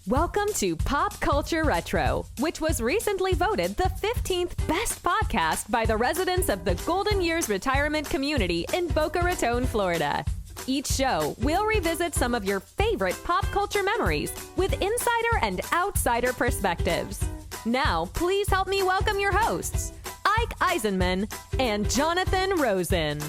Welcome to Pop Culture Retro, which was recently voted the 15th best podcast by the residents of the Golden Years Retirement Community in Boca Raton, Florida. Each show, we'll revisit some of your favorite pop culture memories with insider and outsider perspectives. Now, please help me welcome your hosts, Ike Eisenmann and Jonathan Rosen.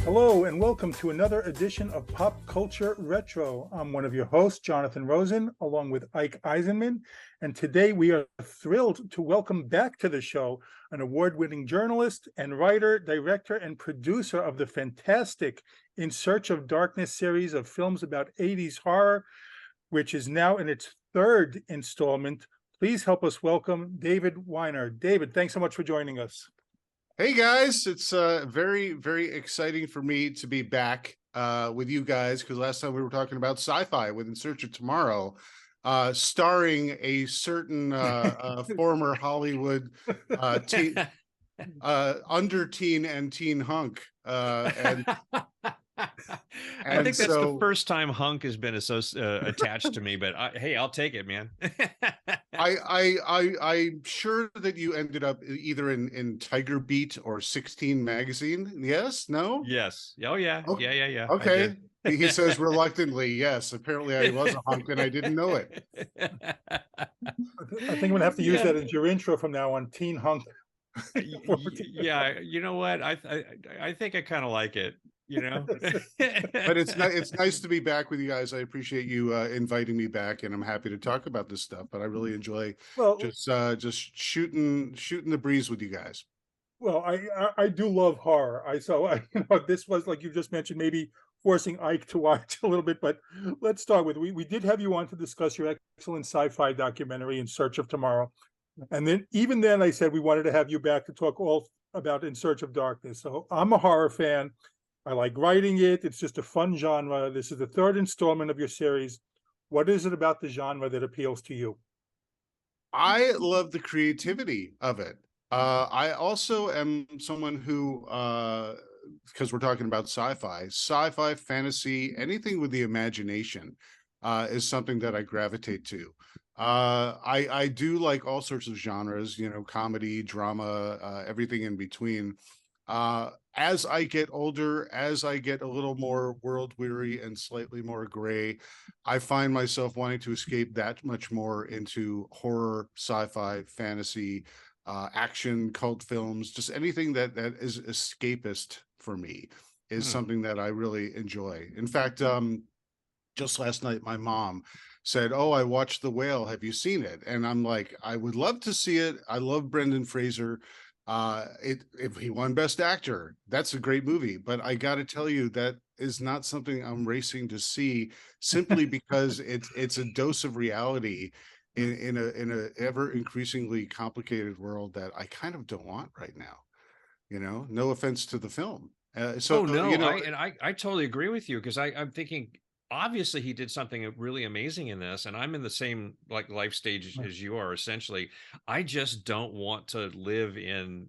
Hello and welcome to another edition of Pop Culture Retro. I'm one of your hosts, Jonathan Rosen, along with Ike Eisenmann. And today we are thrilled to welcome back to the show an award-winning journalist and writer, director, and producer of the fantastic In Search of Darkness series of films about 80s horror, which is now in its third installment. Please help us welcome David Weiner. David, thanks so much for joining us. Hey guys, it's very, very exciting for me to be back with you guys, because last time we were talking about sci-fi with In Search of Tomorrow, starring a certain former Hollywood under-teen and teen hunk. I think that's the first time hunk has been attached to me, but hey, I'll take it, man. I'm sure that you ended up either in Tiger Beat or 16 magazine. Yes? No? Yes. Oh yeah. Okay. Yeah. Okay. He says reluctantly, yes. Apparently I was a hunk and I didn't know it. I think I'm going to have to use that as your intro from now on, teen hunk. Yeah, you know what? I think I kind of like it. You know, but it's nice to be back with you guys. I appreciate you inviting me back, and I'm happy to talk about this stuff. But I really enjoy just shooting the breeze with you guys. Well, I do love horror. This was, like you just mentioned, maybe forcing Ike to watch a little bit. But let's start with we did have you on to discuss your excellent sci-fi documentary In Search of Tomorrow, and then even then I said we wanted to have you back to talk all about In Search of Darkness. So I'm a horror fan. I like writing it. It's just a fun genre. This is the third installment of your series. What is it about the genre that appeals to you? I love the creativity of it. I also am someone who, because we're talking about sci-fi, fantasy, anything with the imagination is something that I gravitate to. I do like all sorts of genres, comedy, drama, everything in between. As I get older, as I get a little more world weary and slightly more gray, I find myself wanting to escape that much more into horror, sci-fi, fantasy, action, cult films, just anything that is escapist for me is something that I really enjoy. In fact, just last night, my mom said, "Oh, I watched The Whale. Have you seen it?" And I'm like, I would love to see it. I love Brendan Fraser. If he won Best Actor, that's a great movie. But I got to tell you, that is not something I'm racing to see, simply because it's a dose of reality in a ever increasingly complicated world that I kind of don't want right now. No offense to the film. I totally agree with you, because I'm thinking, obviously he did something really amazing in this, and I'm in the same life stage as you are. Essentially, I just don't want to live in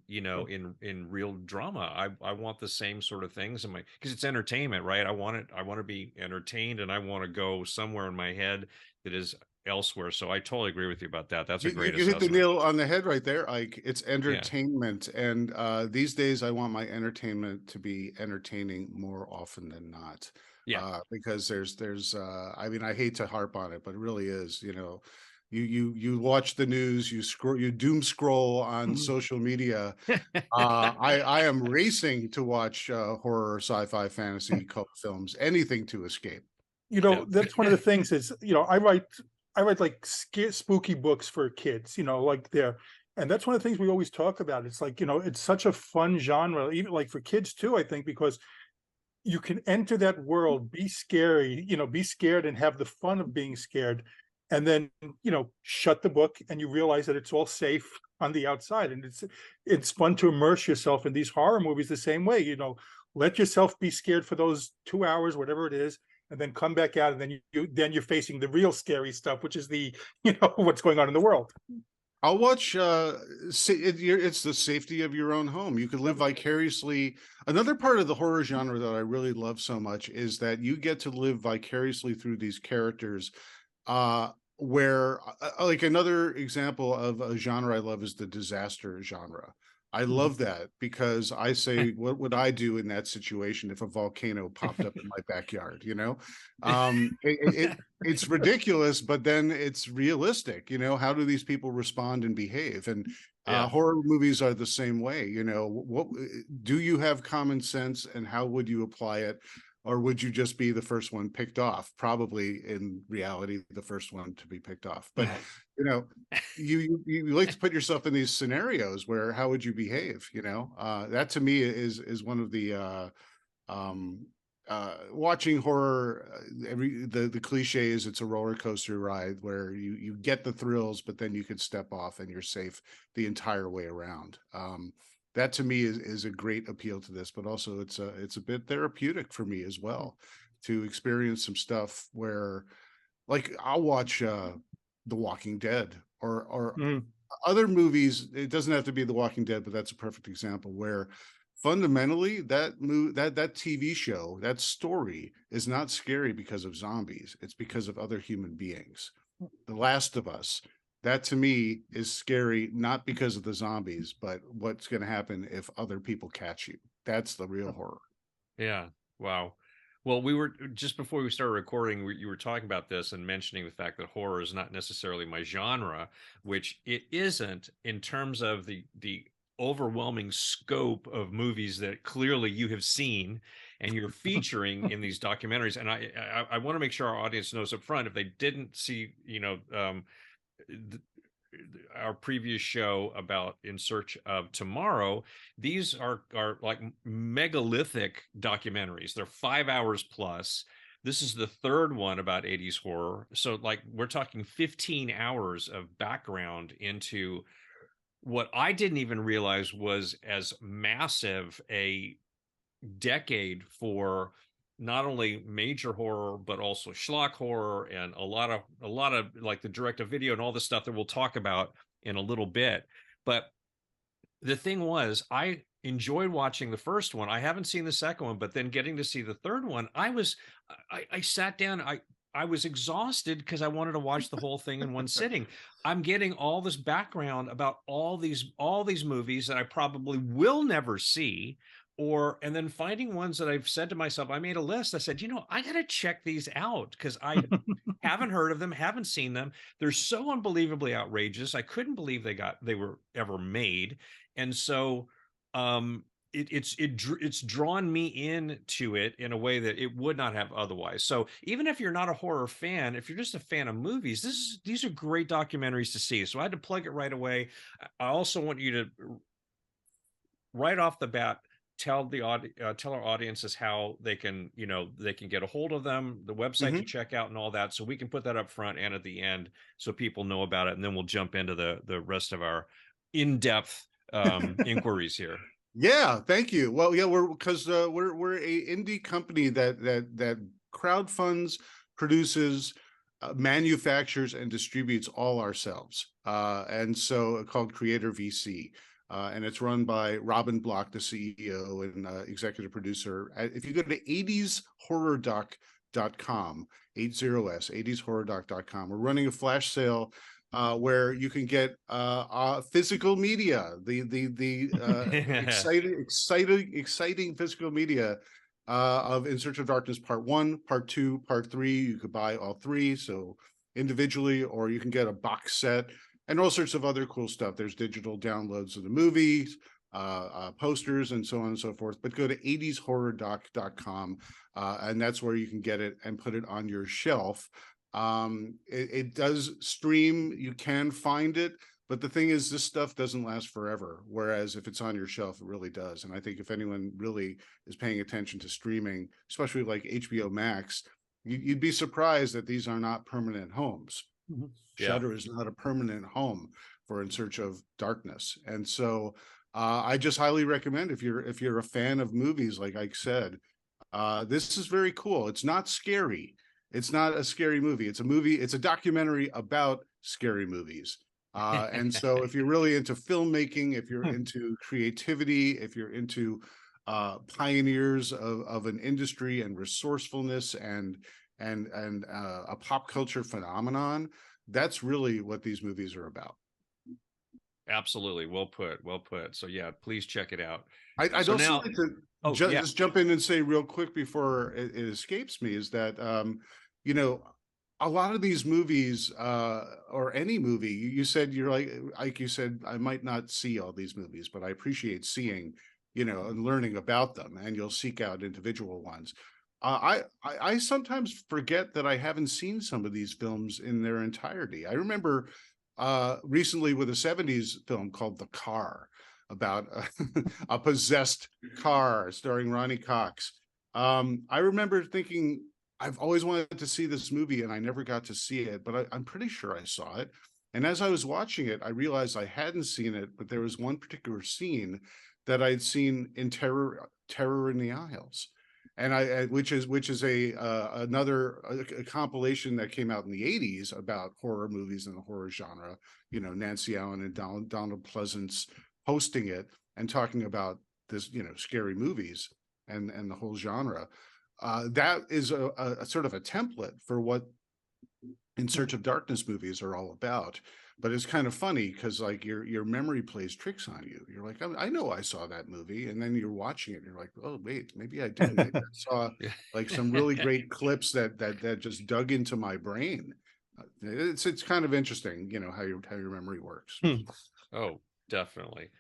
real drama. I want the same sort of things because it's entertainment, right? I want to be entertained, and I want to go somewhere in my head that is elsewhere. So I totally agree with you about that. That's a great assessment. You hit the nail on the head right there, Ike. It's entertainment. Yeah. And these days I want my entertainment to be entertaining more often than not. Yeah, because there's I mean, I hate to harp on it, but it really is. You watch the news, you doom scroll on social media. I am racing to watch horror, sci-fi, fantasy, cult films, anything to escape. That's one of the things is, I write like spooky books for kids, and that's one of the things we always talk about. It's like, it's such a fun genre, even like for kids too, I think, because you can enter that world, be scary, be scared and have the fun of being scared. And then, shut the book and you realize that it's all safe on the outside. And it's fun to immerse yourself in these horror movies the same way, let yourself be scared for those 2 hours, whatever it is, and then come back out. And then you're facing the real scary stuff, which is what's going on in the world. I'll watch. It's the safety of your own home. You can live vicariously. Another part of the horror genre that I really love so much is that you get to live vicariously through these characters where like another example of a genre I love is the disaster genre. I love that because I say, what would I do in that situation if a volcano popped up in my backyard? You know, it's ridiculous, but then it's realistic. You know, how do these people respond and behave? And Yeah. horror movies are the same way. You know, what do you have common sense, and how would you apply it? Or would you just be the first one picked off? Probably in reality, the first one to be picked off. But you know, you like to put yourself in these scenarios where how would you behave? You know, that to me is one of the watching horror. The cliche is it's a roller coaster ride where you get the thrills, but then you could step off and you're safe the entire way around. That to me is a great appeal to this, but also it's a bit therapeutic for me as well to experience some stuff where, like, I'll watch The Walking Dead or other movies. It doesn't have to be The Walking Dead, but that's a perfect example where fundamentally that TV show, that story is not scary because of zombies. It's because of other human beings. The Last of Us. That to me is scary, not because of the zombies, but what's going to happen if other people catch you. That's the real horror. Yeah. Wow. Well, we were just before we started recording, you were talking about this and mentioning the fact that horror is not necessarily my genre, which it isn't in terms of the overwhelming scope of movies that clearly you have seen and you're featuring in these documentaries. And I want to make sure our audience knows up front, if they didn't see, our previous show about In Search of Tomorrow, these are like megalithic documentaries. They're 5 hours plus. This is the third one about 80s horror. So like we're talking 15 hours of background into what I didn't even realize was as massive a decade for not only major horror but also schlock horror and a lot of like the direct to video and all the stuff that we'll talk about in a little bit. But the thing was, I enjoyed watching the first one. I haven't seen the second one, but then getting to see the third one, I sat down, I was exhausted because I wanted to watch the whole thing in one sitting. I'm getting all this background about all these movies that I probably will never see, and then finding ones that I've said to myself, I made a list. I said, I got to check these out because I haven't heard of them, haven't seen them. They're so unbelievably outrageous. I couldn't believe they were ever made. And so it's drawn me into it in a way that it would not have otherwise. So even if you're not a horror fan, if you're just a fan of movies, these are great documentaries to see. So I had to plug it right away. I also want you to right off the bat tell our audiences how they can get a hold of them, the website to check out and all that, so we can put that up front and at the end so people know about it, and then we'll jump into the rest of our in-depth inquiries here. Yeah, thank you. Well, yeah, we're a indie company that crowdfunds, produces, manufactures, and distributes all ourselves, and so called Creator VC. And it's run by Robin Block, the CEO and executive producer. If you go to 80shorrordoc.com, 80shorrordoc.com, we're running a flash sale where you can get physical media, the exciting physical media of In Search of Darkness Part 1, Part 2, Part 3. You could buy all three, so individually, or you can get a box set. And all sorts of other cool stuff. There's digital downloads of the movies, posters, and so on and so forth. But go to 80shorrordoc.com, and that's where you can get it and put it on your shelf. It does stream. You can find it. But the thing is, this stuff doesn't last forever. Whereas if it's on your shelf, it really does. And I think if anyone really is paying attention to streaming, especially like HBO Max, you'd be surprised that these are not permanent homes. Mm-hmm. Shudder is not a permanent home for In Search of Darkness. And so I just highly recommend, if you're a fan of movies, like Ike said, this is very cool. It's not scary. It's not a scary movie. It's a documentary about scary movies. And so if you're really into filmmaking, if you're into creativity, if you're into pioneers of an industry and resourcefulness and and a pop culture phenomenon. That's really what these movies are about. Absolutely. Well put. Well put. So yeah, please check it out. I'd So also now, like to just jump in and say real quick before it escapes me is that, you know, a lot of these movies, or any movie, you said you're like you said, I might not see all these movies, but I appreciate seeing, you know, and learning about them, and you'll seek out individual ones. I sometimes forget that I haven't seen some of these films in their entirety. I remember recently with a 70s film called The Car, about a possessed car starring Ronnie Cox. I remember thinking, I've always wanted to see this movie and I never got to see it, but I'm pretty sure I saw it. And as I was watching it, I realized I hadn't seen it, but there was one particular scene that I'd seen in Terror in the Aisles. And which is another compilation that came out in the 80s about horror movies and the horror genre. You know, Nancy Allen and Donald Pleasance hosting it and talking about this, you know, scary movies and the whole genre. That is a sort of a template for what In Search of Darkness movies are all about. But it's kind of funny because like your memory plays tricks on you. You're like, I know I saw that movie, and then you're watching it and you're like, oh wait, maybe I didn't. Maybe I saw like some really great clips that just dug into my brain. It's kind of interesting, you know, how your memory works. Oh, definitely.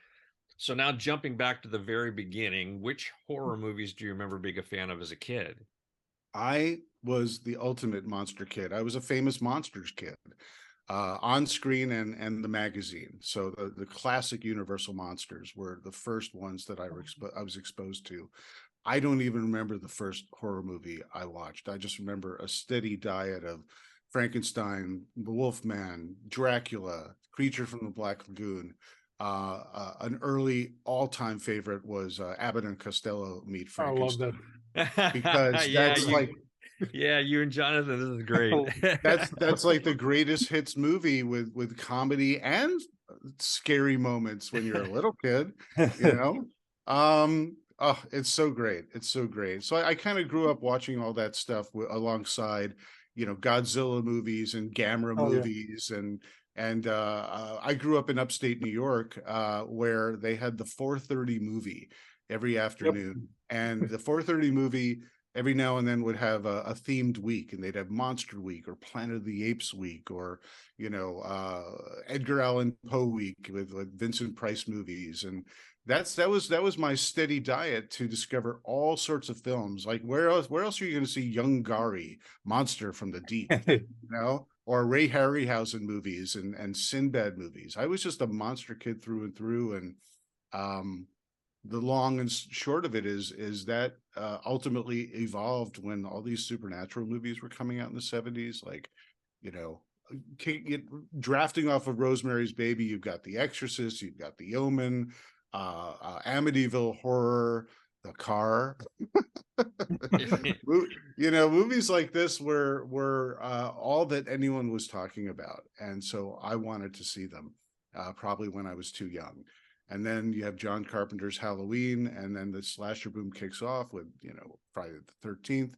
So now jumping back to the very beginning, which horror movies do you remember being a fan of as a kid? I was the ultimate monster kid. I was a famous monsters kid. On screen and the magazine. So the classic Universal monsters were the first ones that I was exposed to. I don't even remember the first horror movie I watched. I just remember a steady diet of Frankenstein, the Wolfman, Dracula, Creature from the Black Lagoon. An early all-time favorite was Abbott and Costello Meet Frankenstein. I love that. Because that's yeah, you and Jonathan, this is great. that's like the greatest hits movie with comedy and scary moments when you're a little kid, you know. Oh, it's so great. It's so great. So I kind of grew up watching all that stuff alongside, you know, Godzilla movies and Gamera movies. And I grew up in upstate New York, where they had the 4:30 movie every afternoon. And the 4:30 movie every now and then would have a themed week, and they'd have Monster Week or Planet of the Apes Week, or, you know, Edgar Allan Poe Week with Vincent Price movies. And that was my steady diet to discover all sorts of films. Like where else are you going to see Young Gary, Monster from the Deep, you know, or Ray Harryhausen movies and Sinbad movies. I was just a monster kid through and through. And the long and short of it is that ultimately evolved when all these supernatural movies were coming out in the 70s. Like, you know, drafting off of Rosemary's Baby, you've got The Exorcist, you've got The Omen, Amityville Horror, The Car. You know, movies like this were all that anyone was talking about, and so I wanted to see them, probably when I was too young. And then you have John Carpenter's Halloween, and then the slasher boom kicks off with, you know, Friday the 13th.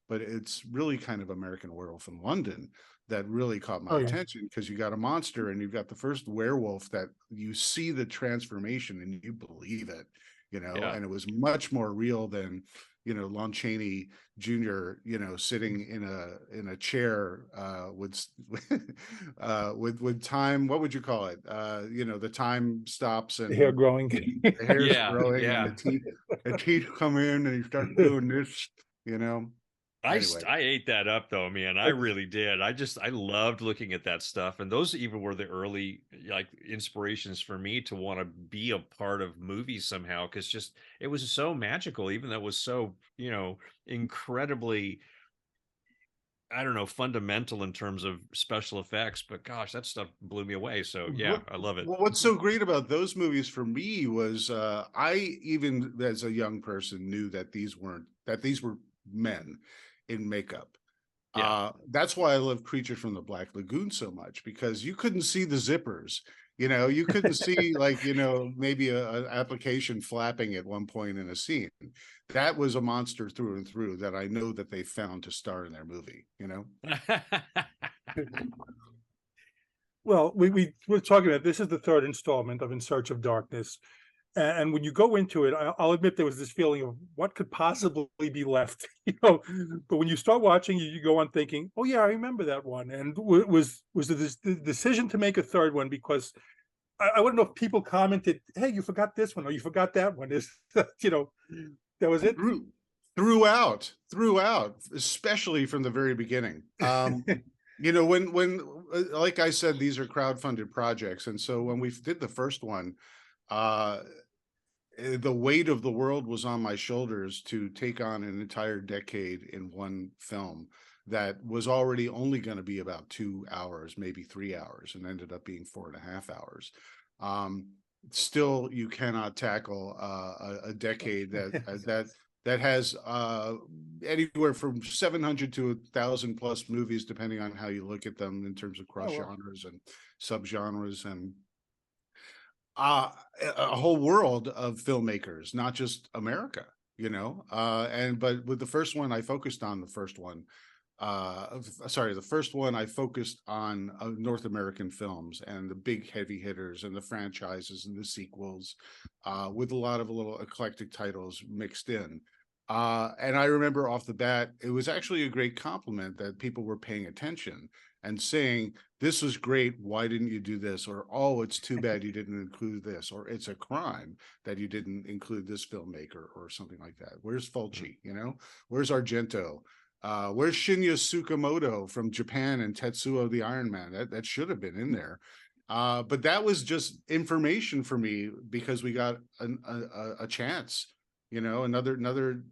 But it's really kind of American Werewolf in London that really caught my attention, because you got a monster and you've got the first werewolf that you see the transformation and you believe it, you know. And it was much more real than, you know, Lon Chaney Jr., you know, sitting in a chair with time. What would you call it? You know, the time stops and The hair growing. The hair's growing, and the teeth come in and you start doing this, you know. Anyway. I ate that up though, man. I really did. I loved looking at that stuff. And those even were the early like inspirations for me to want to be a part of movies somehow. Cause just, it was so magical, even though it was so, you know, incredibly, I don't know, fundamental in terms of special effects, but gosh, that stuff blew me away. So yeah, I love it. Well, what's so great about those movies for me was I, even as a young person, knew that these were men in makeup. That's why I love Creature from the Black Lagoon so much, because you couldn't see the zippers You know, you couldn't see like, you know, maybe an application flapping at one point in a scene. That was a monster through and through that I know that they found to star in their movie, you know? Well, we're talking about, this is the third installment of In Search of Darkness. And when you go into it, I'll admit there was this feeling of what could possibly be left, you know. But when you start watching, you go on thinking, "Oh yeah, I remember that one." And was the decision to make a third one because I wouldn't know if people commented, "Hey, you forgot this one or you forgot that one." Is you know, that was it. Throughout, especially from the very beginning. You know, when like I said, these are crowdfunded projects, and so when we did the first one, the weight of the world was on my shoulders to take on an entire decade in one film that was already only going to be about 2 hours, maybe 3 hours, and ended up being 4.5 hours. Still, you cannot tackle a decade that has anywhere from 700 to 1,000 plus movies, depending on how you look at them in terms of cross genres and subgenres, and a whole world of filmmakers, not just America, you know. But with the first one, I focused on the first one. The first one I focused on North American films and the big heavy hitters and the franchises and the sequels, with a lot of little eclectic titles mixed in. And I remember off the bat, it was actually a great compliment that people were paying attention and saying, "This was great. Why didn't you do this?" Or, "Oh, it's too bad you didn't include this." Or, "It's a crime that you didn't include this filmmaker," or something like that. Where's Fulci? You know, where's Argento? Where's Shinya Tsukamoto from Japan and Tetsuo the Iron Man? That should have been in there. But that was just information for me because we got a chance, you know, another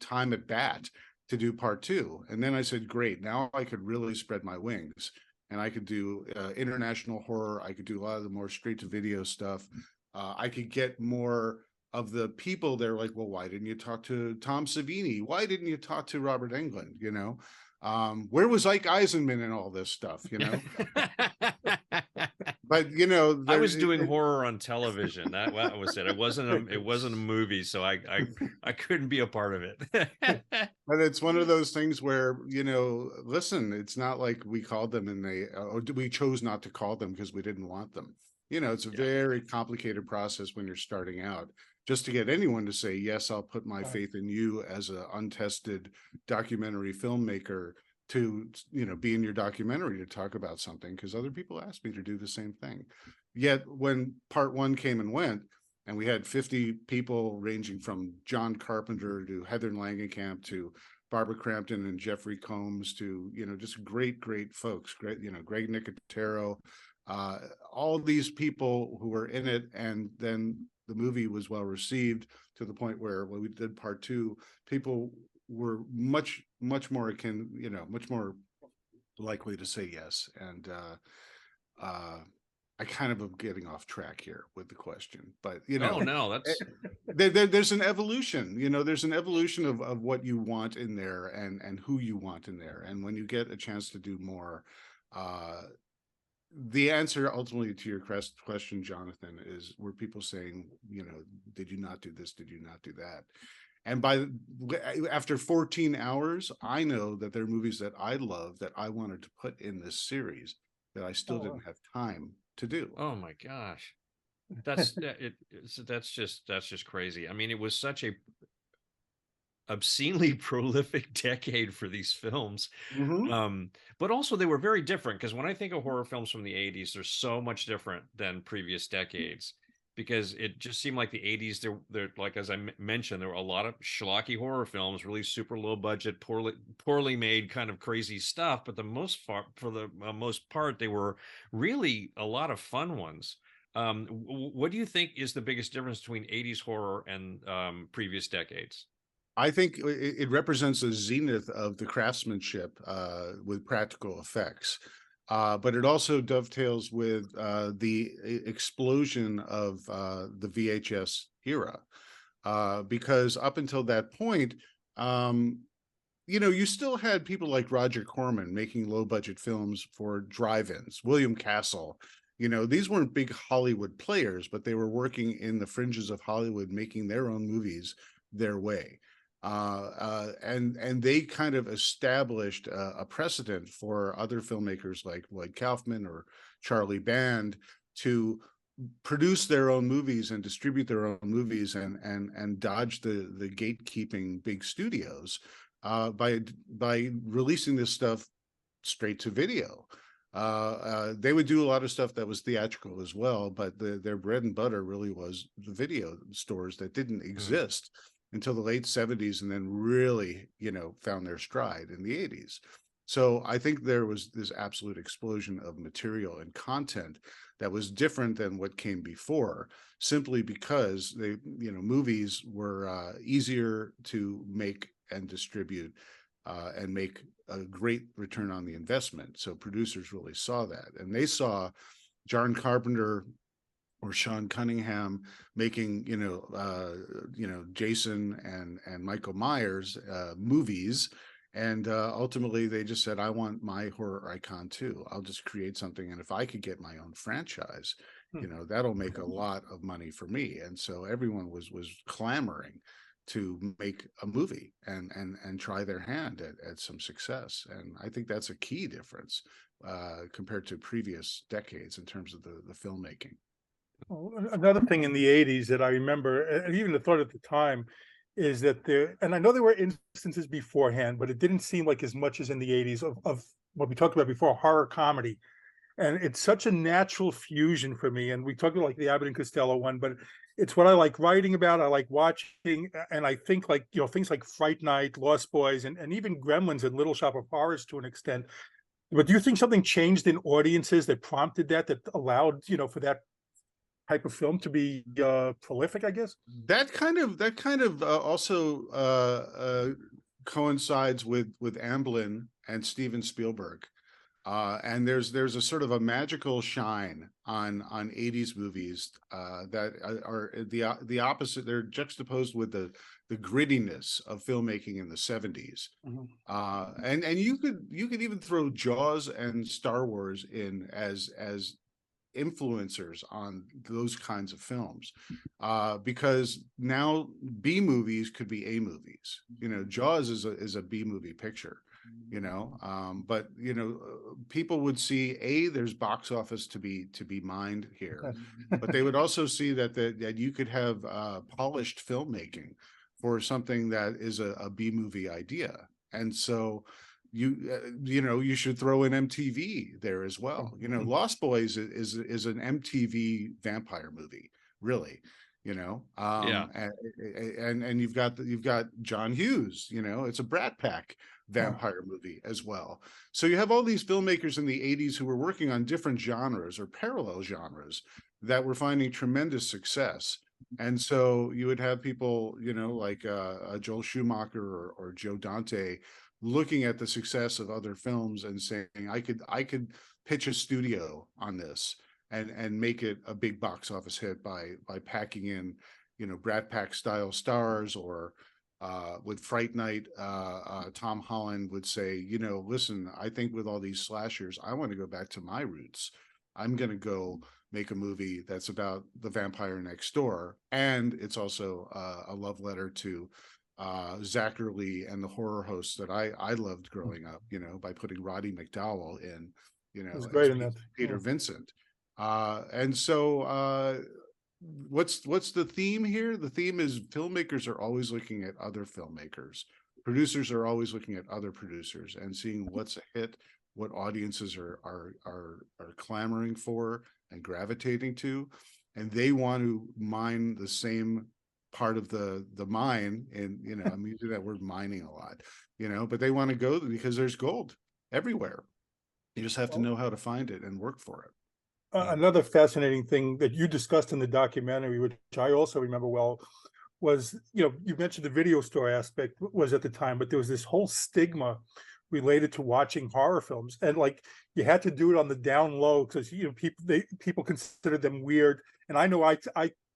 time at bat to do part two. And then I said, great, now I could really spread my wings and I could do international horror. I could do a lot of the more straight to video stuff. I could get more of the people. They're like, well, why didn't you talk to Tom Savini? Why didn't you talk to Robert Englund? You know, where was Ike Eisenman and all this stuff, you know? But you know, I was doing horror on television. That was it. It wasn't a movie, so I couldn't be a part of it. But it's one of those things where, you know, listen, it's not like we called them and or we chose not to call them because we didn't want them. You know, it's a very complicated process when you're starting out. Just to get anyone to say, yes, I'll put my faith in you as an untested documentary filmmaker to, you know, be in your documentary to talk about something, because other people asked me to do the same thing. Yet when part one came and went, and we had 50 people ranging from John Carpenter to Heather Langenkamp to Barbara Crampton and Jeffrey Combs to, you know, just great folks, great, you know, Greg Nicotero, all these people who were in it. And then the movie was well received to the point where when we did part two, people were much more akin, you know, much more likely to say yes. And I kind of am getting off track here with the question, but you know, no, that's there's an evolution, you know, there's an evolution of what you want in there and who you want in there. And when you get a chance to do more, the answer ultimately to your question, Jonathan, is were people saying, you know, did you not do this? Did you not do that? And after 14 hours, I know that there are movies that I love that I wanted to put in this series that I still didn't have time to do. Oh my gosh. That's just crazy. I mean, it was such a obscenely prolific decade for these films. But also they were very different, because when I think of horror films from the 80s, they're so much different than previous decades, because it just seemed like the 80s, they're like, as I mentioned, there were a lot of schlocky horror films, really super low budget, poorly made kind of crazy stuff. But for the most part, they were really a lot of fun ones. What do you think is the biggest difference between 80s horror and previous decades? I think it represents a zenith of the craftsmanship with practical effects. But it also dovetails with the explosion of the VHS era, because up until that point, you know, you still had people like Roger Corman making low-budget films for drive-ins, William Castle, You know, these weren't big Hollywood players, but they were working in the fringes of Hollywood, making their own movies their way. And they kind of established a precedent for other filmmakers like Lloyd Kaufman or Charlie Band to produce their own movies and distribute their own movies and dodge the gatekeeping big studios by releasing this stuff straight to video. They would do a lot of stuff that was theatrical as well, but their bread and butter really was the video stores that didn't exist until the late 70s, and then really, you know, found their stride in the 80s. So I think there was this absolute explosion of material and content that was different than what came before, simply because they, you know, movies were easier to make and distribute and make a great return on the investment. So producers really saw that, and they saw John Carpenter or Sean Cunningham making, you know, Jason and Michael Myers movies. And ultimately, they just said, I want my horror icon too. I'll just create something. And if I could get my own franchise, you know, that'll make a lot of money for me. And so everyone was clamoring to make a movie and try their hand at some success. And I think that's a key difference compared to previous decades in terms of the filmmaking. Well, another thing in the 80s that I remember, and even the thought at the time, is that there, and I know there were instances beforehand, but it didn't seem like as much as in the 80s of what we talked about before, horror comedy. And it's such a natural fusion for me. And we talked about like the Abbott and Costello one, but it's what I like writing about. I like watching, and I think like, you know, things like Fright Night, Lost Boys, and even Gremlins and Little Shop of Horrors to an extent. But do you think something changed in audiences that prompted that allowed, you know, for that type of film to be prolific, I guess? That kind of also coincides with Amblin and Steven Spielberg. And there's a sort of a magical shine on 80s movies that are the opposite. They're juxtaposed with the grittiness of filmmaking in the 70s. And you could even throw Jaws and Star Wars in as influencers on those kinds of films, because now B movies could be A movies. You know, Jaws is a B movie picture, you know, but you know, people would see there's box office to be mined here, but they would also see that you could have polished filmmaking for something that is a B movie idea. And so you know, you should throw in MTV there as well. You know, Lost Boys is an MTV vampire movie, really. You know, and you've got John Hughes. You know, it's a Brat Pack vampire movie as well. So you have all these filmmakers in the 80s who were working on different genres or parallel genres that were finding tremendous success. And so you would have people, you know, like Joel Schumacher or Joe Dante, looking at the success of other films and saying, I could pitch a studio on this and make it a big box office hit by packing in, you know, Brat Pack style stars. Or with Fright Night, Tom Holland would say, you know, listen, I think with all these slashers, I want to go back to my roots. I'm going to go make a movie that's about the vampire next door. And it's also a love letter to Zachary and the horror hosts that I loved growing up, you know, by putting Roddy McDowall in, you know, great in that. Peter Vincent. And so what's the theme here? The theme is filmmakers are always looking at other filmmakers. Producers are always looking at other producers and seeing what's a hit, what audiences are clamoring for and gravitating to, and they want to mine the same part of the mine. And you know, I'm using that word mining a lot, you know, but they want to go because there's gold everywhere. You just have to know how to find it and work for it. Another fascinating thing that you discussed in the documentary, which I also remember well, was, you know, you mentioned the video store aspect was at the time, but there was this whole stigma related to watching horror films, and like you had to do it on the down low because, you know, people considered them weird. And I know I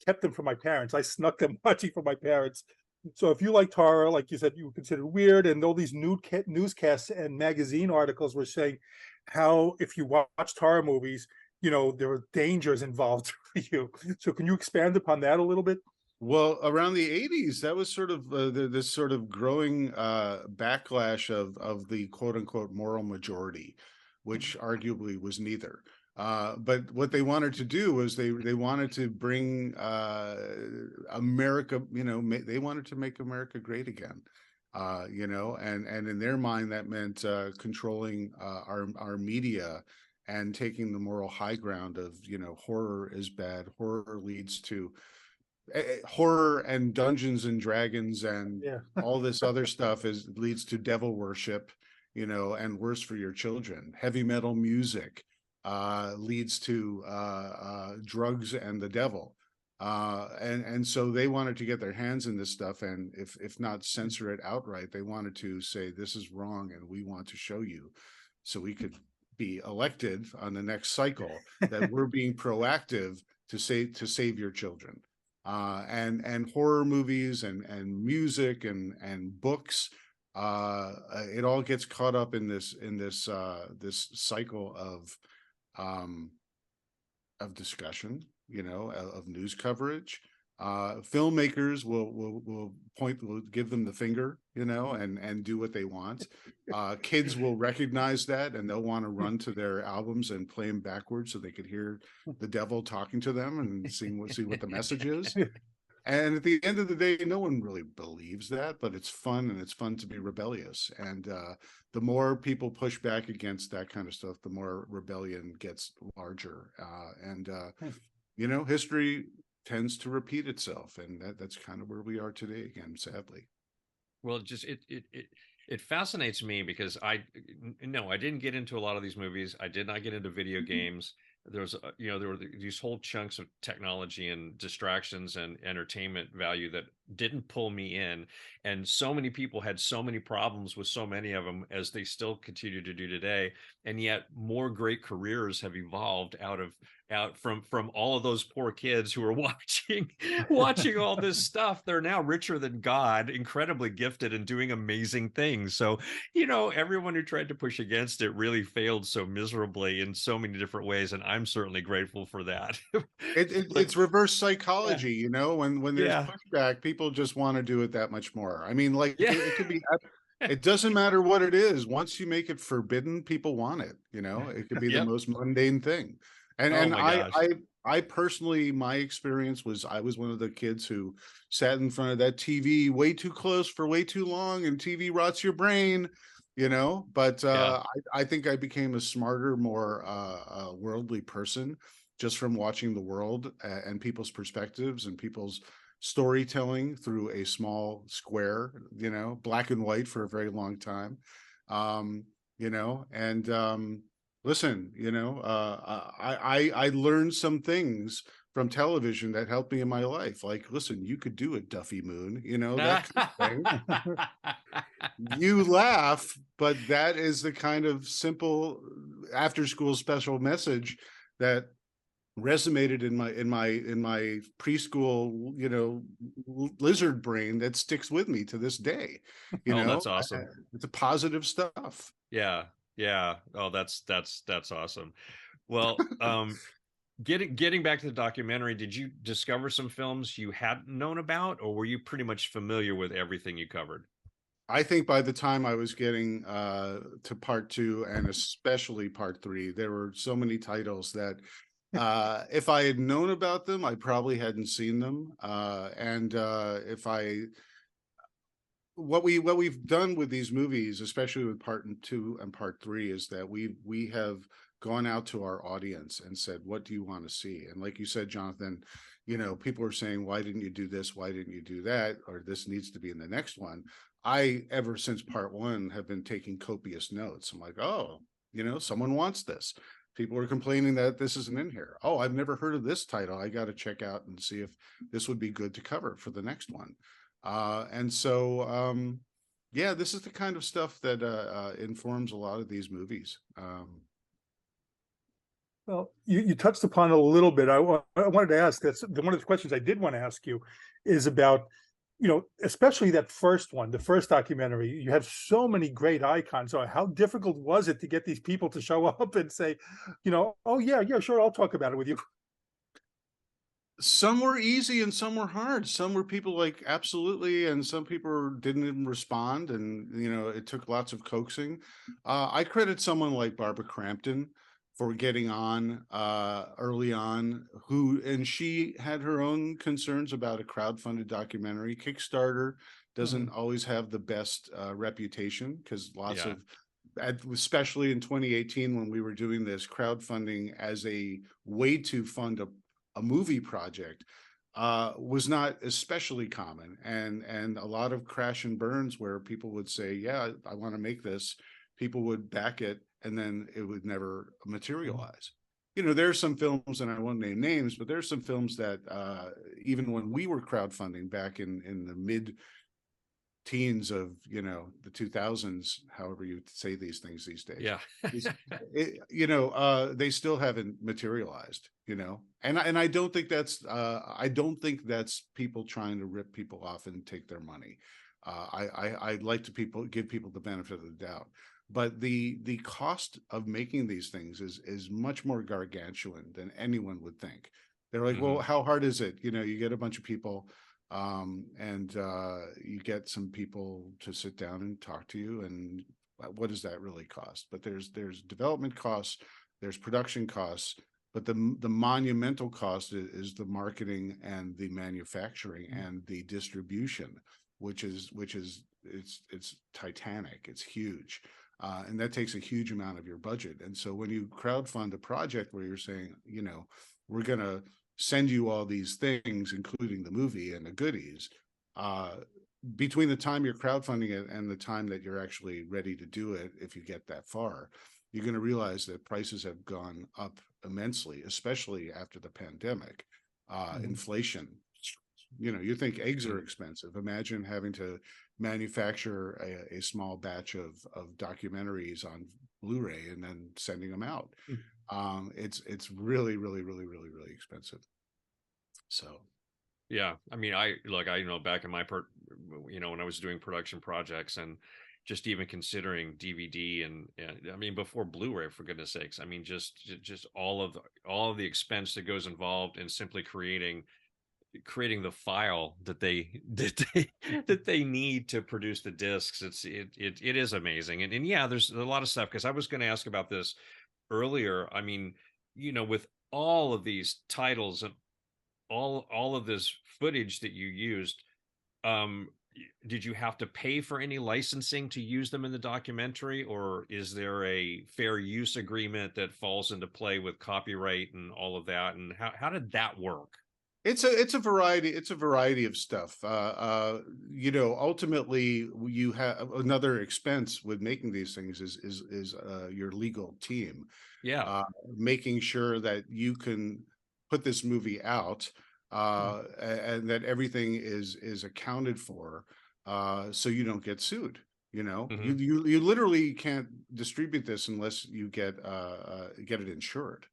kept them from my parents. I snuck them watching from my parents. So if you liked horror, like you said, you were considered weird. And all these newscasts and magazine articles were saying how if you watched horror movies, there were dangers involved for you. So can you expand upon that a little bit? Well, around the 80s, that was sort of this sort of growing backlash of the quote unquote moral majority, which arguably was neither. But what they wanted to do was they wanted to bring America, they wanted to make America great again. And in their mind, that meant controlling our media and taking the moral high ground of, horror is bad. Horror leads to horror, and Dungeons and Dragons and all this other stuff leads to devil worship, and worse for your children. Heavy metal music leads to drugs and the devil. And so they wanted to get their hands in this stuff, and if not censor it outright, they wanted to say this is wrong and we want to show you, so we could be elected on the next cycle that we're being proactive to save your children. And horror movies and music and books, it all gets caught up in this cycle of discussion, of news coverage. Filmmakers will give them the finger, and do what they want. Kids will recognize that, and they'll want to run to their albums and play them backwards so they could hear the devil talking to them and see what the message is. And at the end of the day, no one really believes that, but it's fun, and it's fun to be rebellious. And the more people push back against that kind of stuff, the more rebellion gets larger. History tends to repeat itself, and that's kind of where we are today again, sadly. Well, just it fascinates me because I didn't get into a lot of these movies. I did not get into video games. There were these whole chunks of technology and distractions and entertainment value that didn't pull me in, and so many people had so many problems with so many of them, as they still continue to do today. And yet more great careers have evolved out from all of those poor kids who are watching all this stuff. They're now richer than God, incredibly gifted, and doing amazing things. So everyone who tried to push against it really failed so miserably in so many different ways, and I'm certainly grateful for that. It's reverse psychology. When there's pushback, people just want to do it that much more. I mean, it could be, it doesn't matter what it is. Once you make it forbidden, people want it. It could be the most mundane thing. And I personally, my experience was, I was one of the kids who sat in front of that TV way too close for way too long, and TV rots your brain, but I think I became a smarter, more worldly person just from watching the world and people's perspectives and people's storytelling through a small square, black and white for a very long time. Listen, I learned some things from television that helped me in my life. Like, listen, you could do a Duffy Moon, that kind of thing. You laugh, but that is the kind of simple after school special message that resonated in my preschool, lizard brain that sticks with me to this day. That's awesome. It's a positive stuff. Yeah. Oh, that's awesome. Well, getting back to the documentary, did you discover some films you hadn't known about, or were you pretty much familiar with everything you covered? I think by the time I was getting to part 2 and especially part 3, there were so many titles that if I had known about them, I probably hadn't seen them. What we've done with these movies, especially with part 2 and part 3, is that we have gone out to our audience and said, what do you want to see? And like you said, Jonathan, people are saying, why didn't you do this? Why didn't you do that? Or this needs to be in the next one. I, ever since part 1, have been taking copious notes. I'm like, oh, someone wants this. People are complaining that this isn't in here. Oh, I've never heard of this title. I got to check out and see if this would be good to cover for the next one. This is the kind of stuff that informs a lot of these movies. Well, you touched upon it a little bit. I wanted to ask, that's one of the questions I did want to ask you is about, you know, especially that first one, the first documentary, you have so many great icons. So how difficult was it to get these people to show up and say, you know, oh yeah, sure, I'll talk about it with you. Some were easy and some were hard. Some were people like absolutely, and some people didn't even respond. And it took lots of coaxing. I credit someone like Barbara Crampton for getting on early on, and she had her own concerns about a crowdfunded documentary. Kickstarter doesn't always have the best reputation, because lots of, especially in 2018 when we were doing this, crowdfunding as a way to fund a movie project was not especially common, and a lot of crash and burns where people would say, yeah, I want to make this, people would back it, and then it would never materialize. There's some films, and I won't name names, but there's some films that even when we were crowdfunding back in the mid teens of the 2000s, however you say these things these days, they still haven't materialized, and I don't think that's people trying to rip people off and take their money. I'd like to give people the benefit of the doubt, but the cost of making these things is much more gargantuan than anyone would think. They're like, well, how hard is it? You get a bunch of people, and you get some people to sit down and talk to you, and what does that really cost? But there's development costs, there's production costs, but the monumental cost is the marketing and the manufacturing and the distribution, which is it's titanic, it's huge, and that takes a huge amount of your budget. And so when you crowdfund a project where you're saying, we're gonna send you all these things, including the movie and the goodies, between the time you're crowdfunding it and the time that you're actually ready to do it, if you get that far, you're going to realize that prices have gone up immensely, especially after the pandemic. Inflation, you think eggs are expensive. Imagine having to manufacture a small batch of documentaries on Blu-ray and then sending them out. It's really, really, really, really, really expensive. So, yeah, I mean, back in my when I was doing production projects, and just even considering DVD and I mean, before Blu-ray, for goodness sakes, I mean, just all of the expense that goes involved in simply creating the file that they need to produce the discs. It is amazing. And yeah, there's a lot of stuff, because I was going to ask about this earlier. I mean, with all of these titles and all of this footage that you used, did you have to pay for any licensing to use them in the documentary, or is there a fair use agreement that falls into play with copyright and all of that? And how did that work? It's a variety of stuff. Ultimately, you have another expense with making these things is your legal team. Yeah. Making sure that you can put this movie out, and that everything is accounted for, so you don't get sued. You literally can't distribute this unless you get it insured.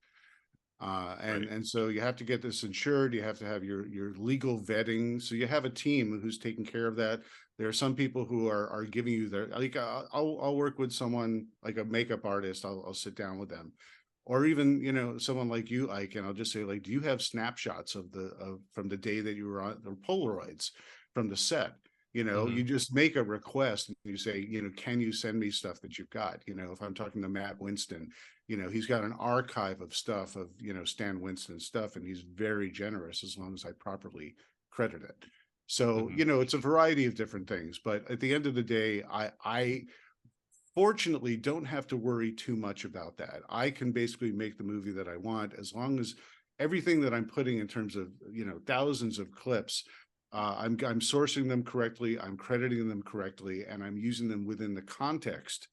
And so you have to get this insured. You have to have your legal vetting. So you have a team who's taking care of that. There are some people who are giving you their, like, I'll work with someone like a makeup artist. I'll sit down with them, or even someone like you, Ike, and I'll just say, like, do you have snapshots from the day that you were on, or Polaroids from the set? You just make a request and you say, can you send me stuff that you've got? If I'm talking to Matt Winston, he's got an archive of stuff of, Stan Winston stuff, and he's very generous as long as I properly credit it. So, it's a variety of different things. But at the end of the day, I fortunately don't have to worry too much about that. I can basically make the movie that I want, as long as everything that I'm putting in terms of, thousands of clips, I'm sourcing them correctly, I'm crediting them correctly, and I'm using them within the context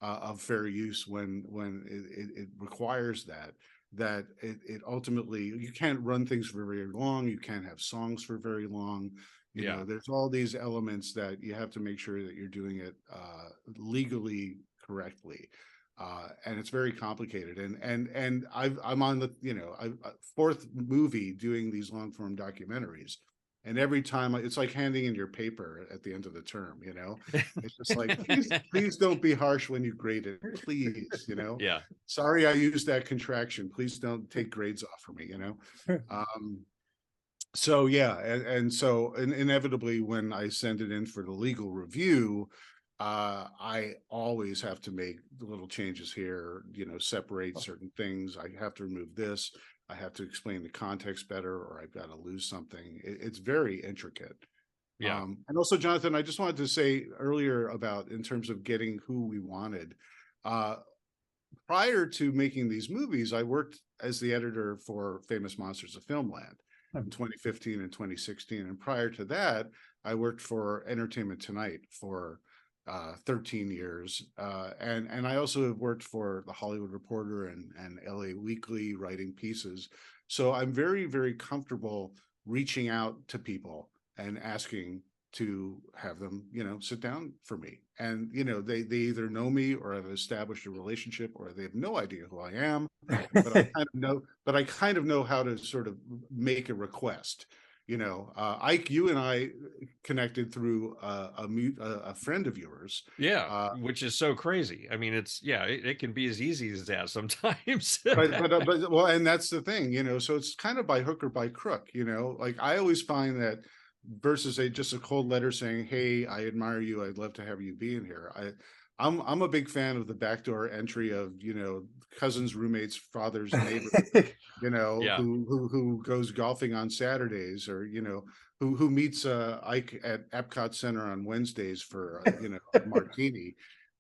of fair use when it requires that it ultimately, you can't run things for very long, you can't have songs for very long. There's all these elements that you have to make sure that you're doing it legally correctly. And it's very complicated. And I'm on the fourth movie doing these long form documentaries. And every time it's like handing in your paper at the end of the term, you know, it's just like, please don't be harsh when you grade it, please, you know. Yeah. Sorry, I used that contraction. Please don't take grades off for me, you know. So yeah, and so inevitably when I send it in for the legal review, I always have to make little changes here, you know, separate certain things. I have to remove this. I have to explain the context better, or I've got to lose something. It's very intricate. Yeah. And also, Jonathan, I just wanted to say earlier about in terms of getting who we wanted. Prior to making these movies, I worked as the editor for Famous Monsters of Filmland in 2015 and 2016. And prior to that, I worked for Entertainment Tonight for 13 years. And I also have worked for The Hollywood Reporter and LA Weekly writing pieces. So I'm very, very comfortable reaching out to people and asking to have them, you know, sit down for me. And, you know, they either know me or have established a relationship, or they have no idea who I am, but I kind of know how to sort of make a request. You know, Ike, you and I connected through a friend of yours. Yeah, which is so crazy. I mean, it can be as easy as that sometimes. but well, and that's the thing, you know. So it's kind of by hook or by crook, you know. Like I always find that versus just a cold letter saying, "Hey, I admire you. I'd love to have you be in here." I'm a big fan of the backdoor entry of, you know, cousins, roommates, father's neighbor, you know, Yeah. who goes golfing on Saturdays, or, you know, who meets Ike at Epcot Center on Wednesdays for you know, a martini,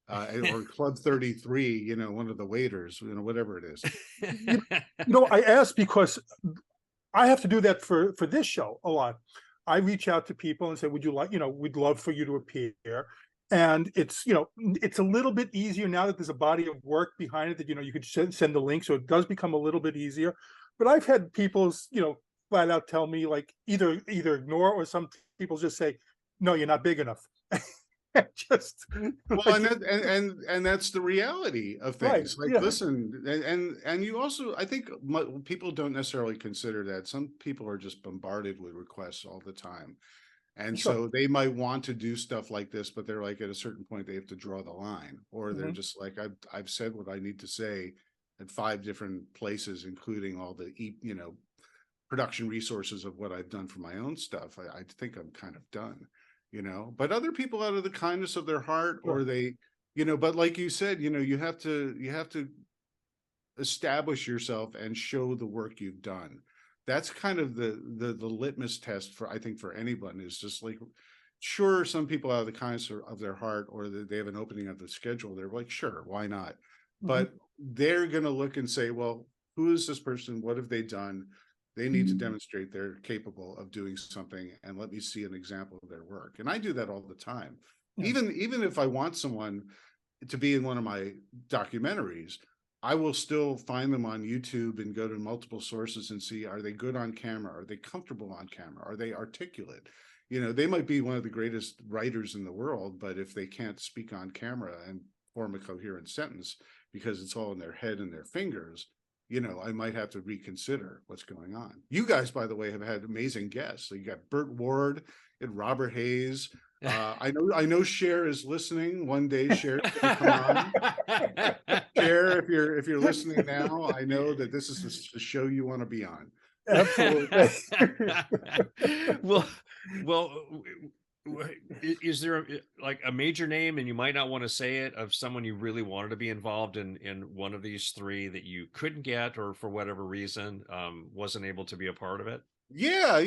or Club 33, you know, one of the waiters, you know, whatever it is. You know, I asked because I have to do that for this show a lot. I reach out to people and say, would you like, you know, we'd love for you to appear. And it's, you know, it's a little bit easier now that there's a body of work behind it that, you know, you could send the link. So it does become a little bit easier. But I've had people, you know, flat out tell me, like, either ignore, or some people just say, no, you're not big enough. Just well, and that's the reality of things. Right, Like, yeah. listen, and you also, I think people don't necessarily consider that some people are just bombarded with requests all the time. And Sure. so they might want to do stuff like this, but they're like, at a certain point, they have to draw the line, or they're just like, I've said what I need to say at 5 different places, including all the, you know, production resources of what I've done for my own stuff. I think I'm kind of done, you know. But other people, out of the kindness of their heart, or they, you know, but like you said, you know, you have to establish yourself and show the work you've done. That's kind of the litmus test for, I think, for anyone, is just like, sure, some people out of the kindness of their heart, or they have an opening of the schedule, they're like, sure, why not? But they're going to look and say, well, who is this person? What have they done? They need to demonstrate they're capable of doing something, and let me see an example of their work. And I do that all the time. Even if I want someone to be in one of my documentaries, I will still find them on YouTube and go to multiple sources and see, are they good on camera? Are they comfortable on camera? Are they articulate? You know, they might be one of the greatest writers in the world, but if they can't speak on camera and form a coherent sentence because it's all in their head and their fingers, you know, I might have to reconsider what's going on. You guys, by the way, have had amazing guests. So you got Burt Ward and Robert Hayes. I know Cher is listening. One day Cher's gonna come on. Cher, if you're listening now, I know that this is the show you want to be on. Absolutely. well, is there like a major name, and you might not want to say it, of someone you really wanted to be involved in one of these 3 that you couldn't get, or for whatever reason wasn't able to be a part of it? Yeah.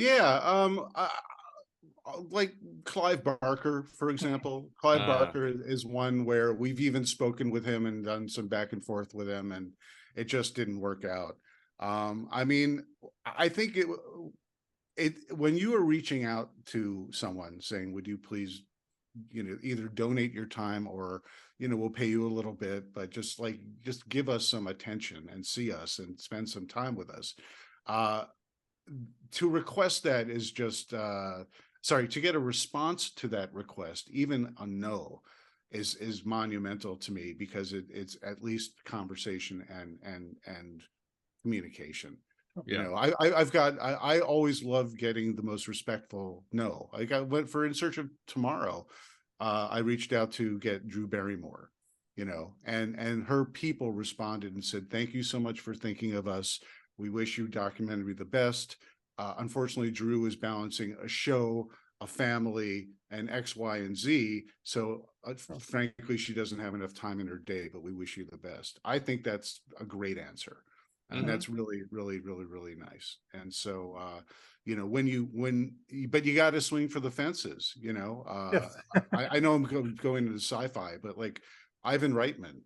Like Clive Barker, for example. Clive Barker is one where we've even spoken with him and done some back and forth with him, and it just didn't work out. I mean, I think when you are reaching out to someone saying, would you please, you know, either donate your time, or, you know, we'll pay you a little bit, but just give us some attention and see us and spend some time with us. To request that is just, to get a response to that request, even a no, is monumental to me, because it's at least conversation and communication. You know, I always love getting the most respectful no. Like I went for In Search of Tomorrow. I reached out to get Drew Barrymore, you know, and her people responded and said, "Thank you so much for thinking of us. We wish you documentary the best." Unfortunately, Drew is balancing a show, a family, and X, Y, and Z. So frankly, she doesn't have enough time in her day, but we wish you the best. I think that's a great answer. And that's really, really, really, really nice. And so, you know, but you got to swing for the fences, you know. Yes. I know I'm going into sci-fi, but like Ivan Reitman,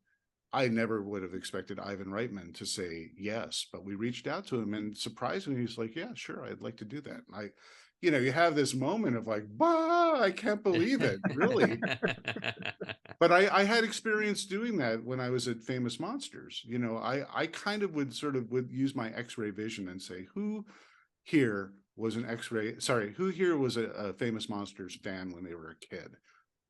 I never would have expected Ivan Reitman to say yes, but we reached out to him, and surprisingly, he's like, "Yeah, sure, I'd like to do that." And you know, you have this moment of like, "Bah, I can't believe it, really." But I had experience doing that when I was at Famous Monsters. You know, I kind of would use my X-ray vision and say, who here was who here was a Famous Monsters fan when they were a kid,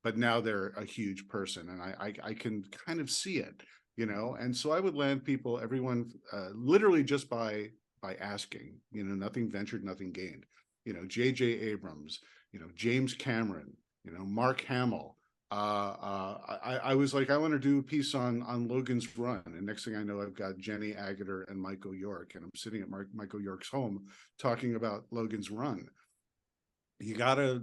but now they're a huge person, and I can kind of see it, you know. And so I would land people, everyone, literally just by asking, you know, nothing ventured, nothing gained. You know, J.J. Abrams, you know, James Cameron, you know, Mark Hamill. I was like, I want to do a piece on Logan's Run, and next thing I know, I've got Jenny Agutter and Michael York, and I'm sitting at Michael York's home talking about Logan's Run. You gotta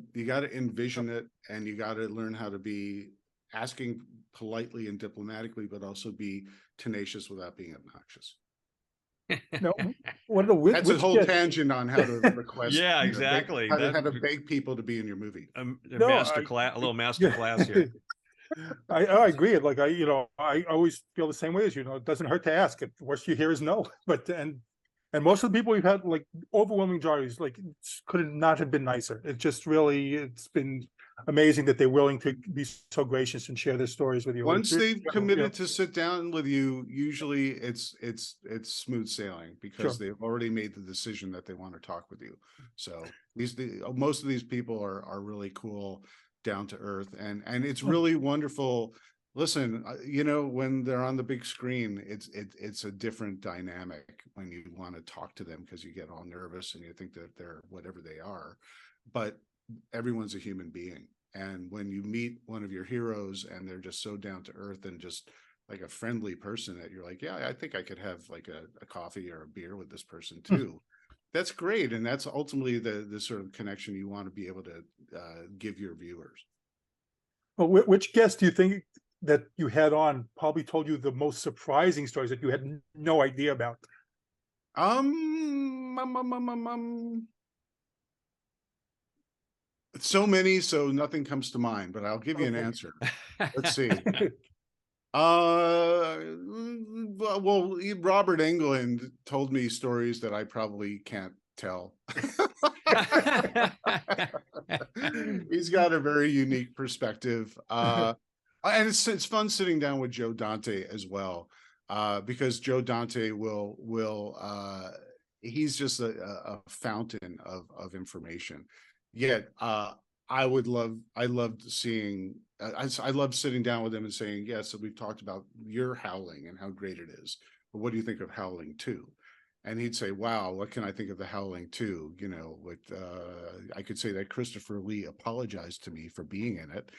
envision it, and you gotta learn how to be asking politely and diplomatically, but also be tenacious without being obnoxious. No, one of the That's a whole tangent on how to request. Yeah, exactly. How to beg people to be in your movie. A little master class here. I agree. Like I always feel the same way as you. Know, it doesn't hurt to ask. It worst you hear is no. But and most of the people we've had, like overwhelming majorities, like could not have been nicer. It just really, it's been amazing that they're willing to be so gracious and share their stories with you. Once they've committed to sit down with you, usually it's smooth sailing, because they've already made the decision that they want to talk with you. So most of these people are really cool, down to earth, and it's really wonderful. Listen, you know, when they're on the big screen, it's a different dynamic when you want to talk to them, because you get all nervous and you think that they're whatever they are, but everyone's a human being. And when you meet one of your heroes and they're just so down to earth and just like a friendly person that you're like, yeah, I think I could have like a coffee or a beer with this person too. That's great. And that's ultimately the sort of connection you want to be able to give your viewers. Well, which guest do you think that you had on probably told you the most surprising stories that you had no idea about? So many, so nothing comes to mind, but I'll give you an answer. Let's see. Well, Robert Englund told me stories that I probably can't tell. He's got a very unique perspective. And it's fun sitting down with Joe Dante as well, because Joe Dante will he's just a fountain of information. Yet I loved sitting down with him and saying, yes, so we've talked about your Howling and how great it is, but what do you think of Howling 2? And he'd say, wow, what can I think of the Howling 2? You know, with I could say that Christopher Lee apologized to me for being in it.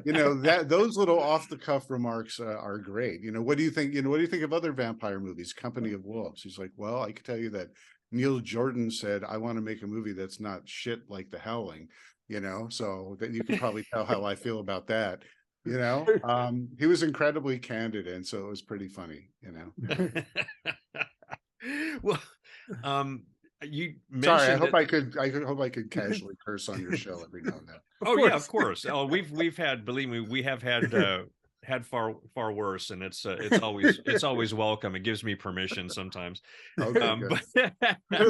You know, that those little off the cuff remarks are great. You know, what do you think? You know, what do you think of other vampire movies? Company of Wolves. He's like, well, I can tell you that Neil Jordan said, I want to make a movie that's not shit like the Howling. You know, so that you can probably tell how I feel about that. You know, he was incredibly candid, and so it was pretty funny, you know. Well, you mentioned, sorry, I hope I could casually curse on your show every now and then. Yeah, of course. Oh, we've had, believe me, we have had far worse, and it's always welcome. It gives me permission sometimes. Okay,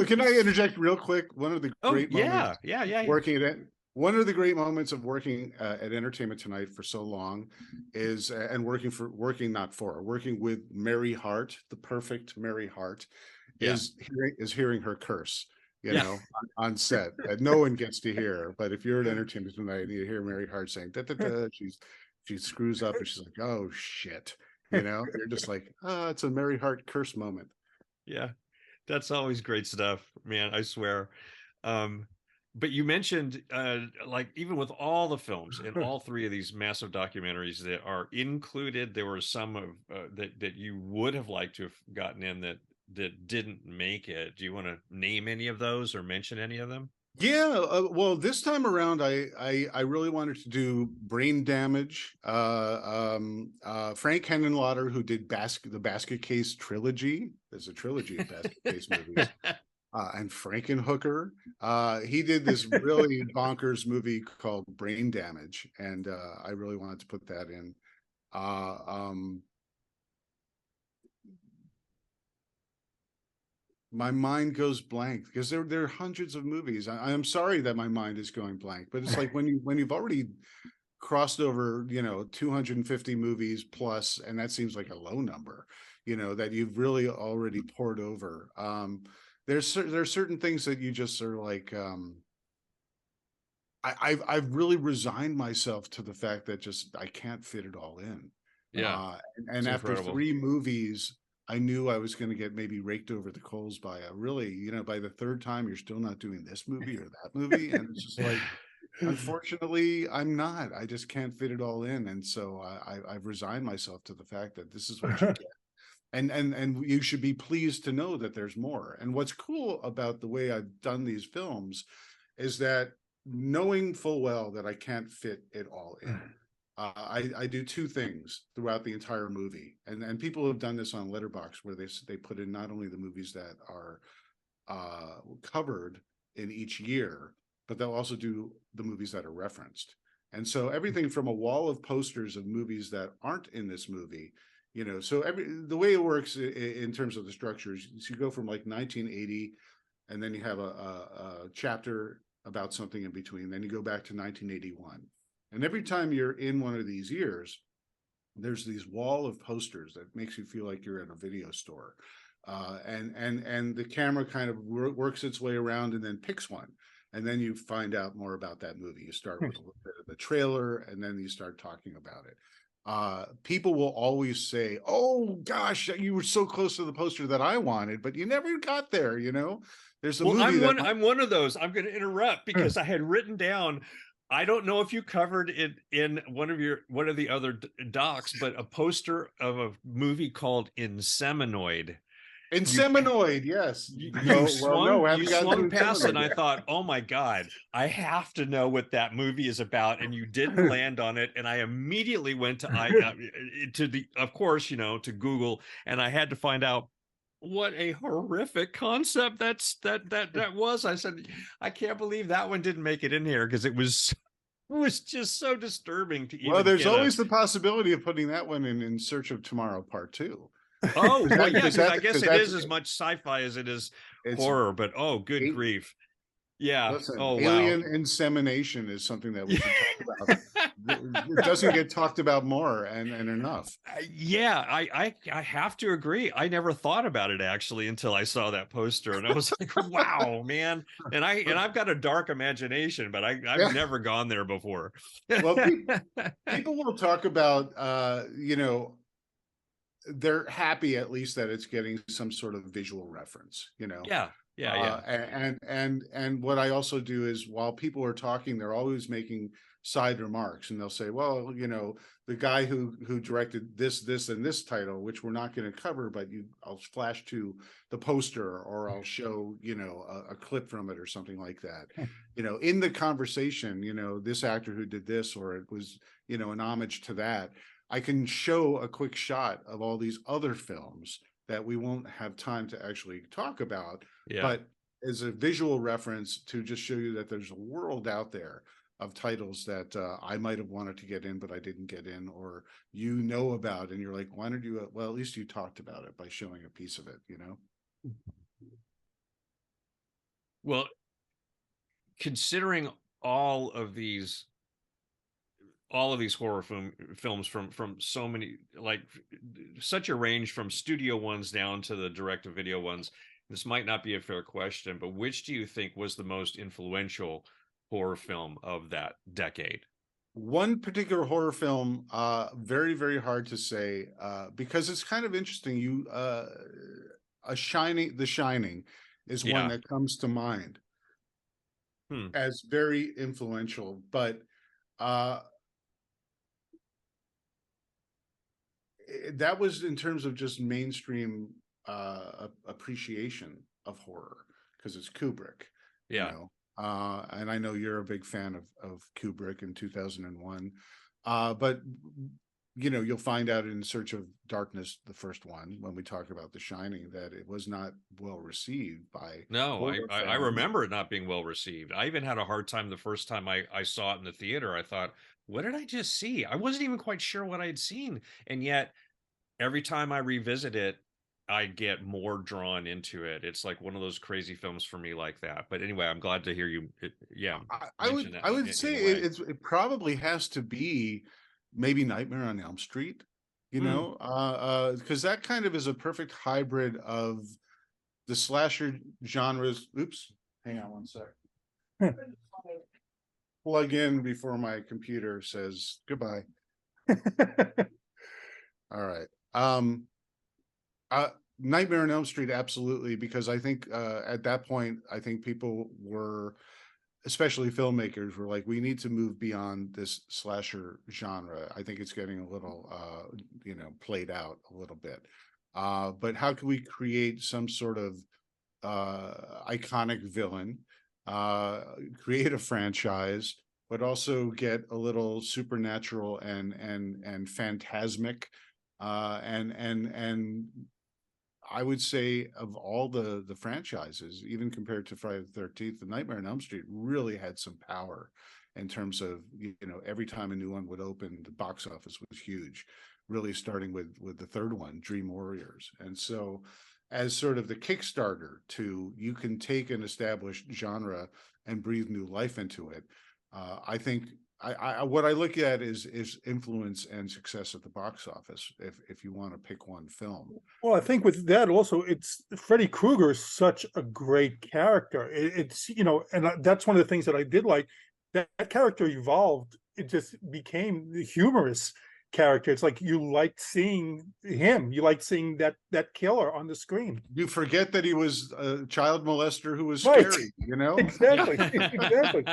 can I interject real quick? One of the great moments working at it. One of the great moments of working at Entertainment Tonight for so long is, and working with Mary Hart, the perfect Mary Hart, is hearing her curse, you know, on set. And no one gets to hear, but if you're at Entertainment Tonight and you hear Mary Hart saying, da, da, da, she screws up and she's like, oh shit, you know, you're just like, it's a Mary Hart curse moment. Yeah, that's always great stuff, man. I swear. Um, but you mentioned, like, even with all the films in all three of these massive documentaries that are included, there were some of that you would have liked to have gotten in that didn't make it. Do you want to name any of those or mention any of them? Yeah, well, this time around, I really wanted to do Brain Damage. Frank Henenlotter, who did the Basket Case trilogy. There's a trilogy of Basket Case movies. And Frankenhooker. He did this really bonkers movie called Brain Damage, and I really wanted to put that in. My mind goes blank because there are hundreds of movies. I am sorry that my mind is going blank, but it's like when you've already crossed over, 250 movies plus, and that seems like a low number, that you've really already poured over. There's certain things that you just are like, I've really resigned myself to the fact that just I can't fit it all in. Yeah, and after incredible. 3 movies, I knew I was going to get maybe raked over the coals by by the 3rd time, you're still not doing this movie or that movie. And it's just like, unfortunately, I'm not. I just can't fit it all in. And so I've resigned myself to the fact that this is what you get. And you should be pleased to know that there's more. And what's cool about the way I've done these films is that knowing full well that I can't fit it all in. I do 2 things throughout the entire movie, and people have done this on Letterboxd, where they put in not only the movies that are covered in each year, but they'll also do the movies that are referenced. And so everything from a wall of posters of movies that aren't in this movie, so the way it works in terms of the structures, you go from like 1980, and then you have a chapter about something in between, then you go back to 1981. And every time you're in one of these years, there's these wall of posters that makes you feel like you're at a video store. And the camera kind of works its way around and then picks one. And then you find out more about that movie. You start with a little bit of the trailer, and then you start talking about it. People will always say, "Oh gosh, you were so close to the poster that I wanted, but you never got there." There's a movie I'm one of those. I'm going to interrupt because I had written down, I don't know if you covered it in one of the other docs, but a poster of a movie called Inseminoid. Inseminoid, yes. You swung past it, and I thought, oh my God, I have to know what that movie is about. And you didn't land on it. And I immediately went to Google, and I had to find out what a horrific concept that was. I said, I can't believe that one didn't make it in here, because it was just so disturbing to even. Well, there's always the possibility of putting that one in Search of Tomorrow Part 2. Oh, well, yeah, because I guess it is as much sci-fi as it is horror, but good grief. Yeah. Listen, alien insemination is something that we should talk about. It doesn't get talked about more and enough. Yeah, I have to agree. I never thought about it actually until I saw that poster, and I was like, wow, man. And I've got a dark imagination, but I've never gone there before. Well, people will talk about they're happy at least that it's getting some sort of visual reference, Yeah. And what I also do is, while people are talking, they're always making side remarks, and they'll say, well, the guy who directed this and this title, which we're not going to cover, but I'll flash to the poster, or I'll show a clip from it or something like that. In the conversation, this actor who did this, or it was an homage to that. I can show a quick shot of all these other films that we won't have time to actually talk about, but as a visual reference to just show you that there's a world out there of titles that I might have wanted to get in, but I didn't get in, or about, and you're like, why don't you? Well, at least you talked about it by showing a piece of it, Well, considering all of these horror films from so many, like, such a range from studio ones down to the direct-to-video ones, this might not be a fair question, but which do you think was the most influential horror film of that decade? One particular horror film, very, very hard to say, because it's kind of interesting. The Shining is one that comes to mind as very influential, but that was in terms of just mainstream appreciation of horror, because it's Kubrick, you know. And I know you're a big fan of Kubrick in 2001, but you know, you'll find out in Search of Darkness, the first one, when we talk about The Shining, that it was not well received by. No, I remember it not being well received. I even had a hard time the first time I saw it in the theater. I thought, what did I just see? I wasn't even quite sure what I had seen. And yet every time I revisit it, I get more drawn into it. It's like one of those crazy films for me like that. But anyway, I'm glad to hear you. I would say it probably has to be maybe Nightmare on Elm Street, you know, because that kind of is a perfect hybrid of the slasher genres. Oops, hang on one sec. Plug in before my computer says goodbye. All right. Nightmare on Elm Street, absolutely, because I think at that point, I think people were, especially filmmakers, were like, we need to move beyond this slasher genre. I think it's getting a little, you know, played out a little bit. But how can we create some sort of iconic villain, create a franchise, but also get a little supernatural and phantasmic, and I would say of all the franchises, even compared to Friday the 13th, the Nightmare on Elm Street really had some power in terms of, you know, every time a new one would open, the box office was huge, really starting with the third one, Dream Warriors. And so as sort of the Kickstarter to, you can take an established genre and breathe new life into it. I think what I look at is influence and success at the box office, if you want to pick one film. Well, I think with that also, it's Freddy Krueger is such a great character. It's, you know, and that's one of the things that I did like. That character evolved. It just became the humorous character. It's like you liked seeing him. You liked seeing that killer on the screen. You forget that he was a child molester who was Right. scary, you know? Exactly. Exactly.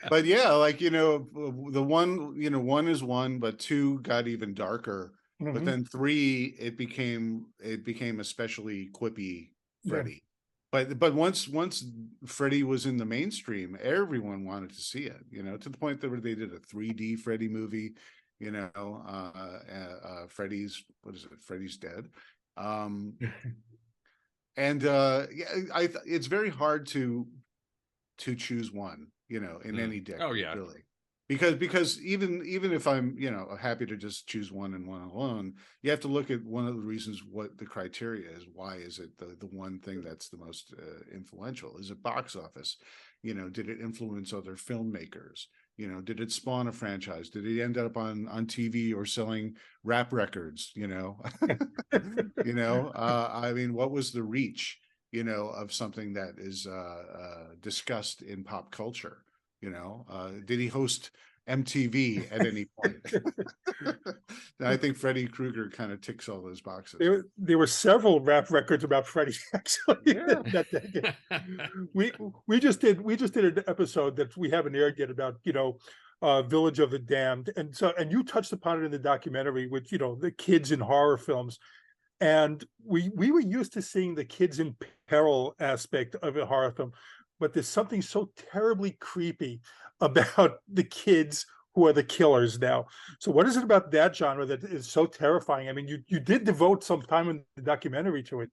But yeah, like, you know, the one, you know, one is one, but two got even darker. But then three, it became especially quippy Freddy. But once Freddy was in the mainstream, everyone wanted to see it, you know, to the point that they did a 3D Freddy movie, you know, Freddy's, what is it? Freddy's Dead. And yeah, it's very hard to choose one, you know, in any decade, really. Because even if I'm, you know, happy to just choose one and one alone, you have to look at one of the reasons, what the criteria is. Why is it the one thing that's the most influential? Is it box office? You know, did it influence other filmmakers? You know, did it spawn a franchise? Did it end up on TV or selling rap records? You know, you know, I mean, what was the reach, you know, of something that is discussed in pop culture? You know, did he host MTV at any point? I think Freddy Krueger kind of ticks all those boxes. There were several rap records about Freddy, actually. That decade. We just did an episode that we haven't aired yet about, you know, Village of the Damned, and you touched upon it in the documentary with, you know, the kids in horror films. And we were used to seeing the kids in peril aspect of a horror film, but there's something so terribly creepy about the kids who are the killers now. So what is it about that genre that is so terrifying? I mean, you did devote some time in the documentary to it.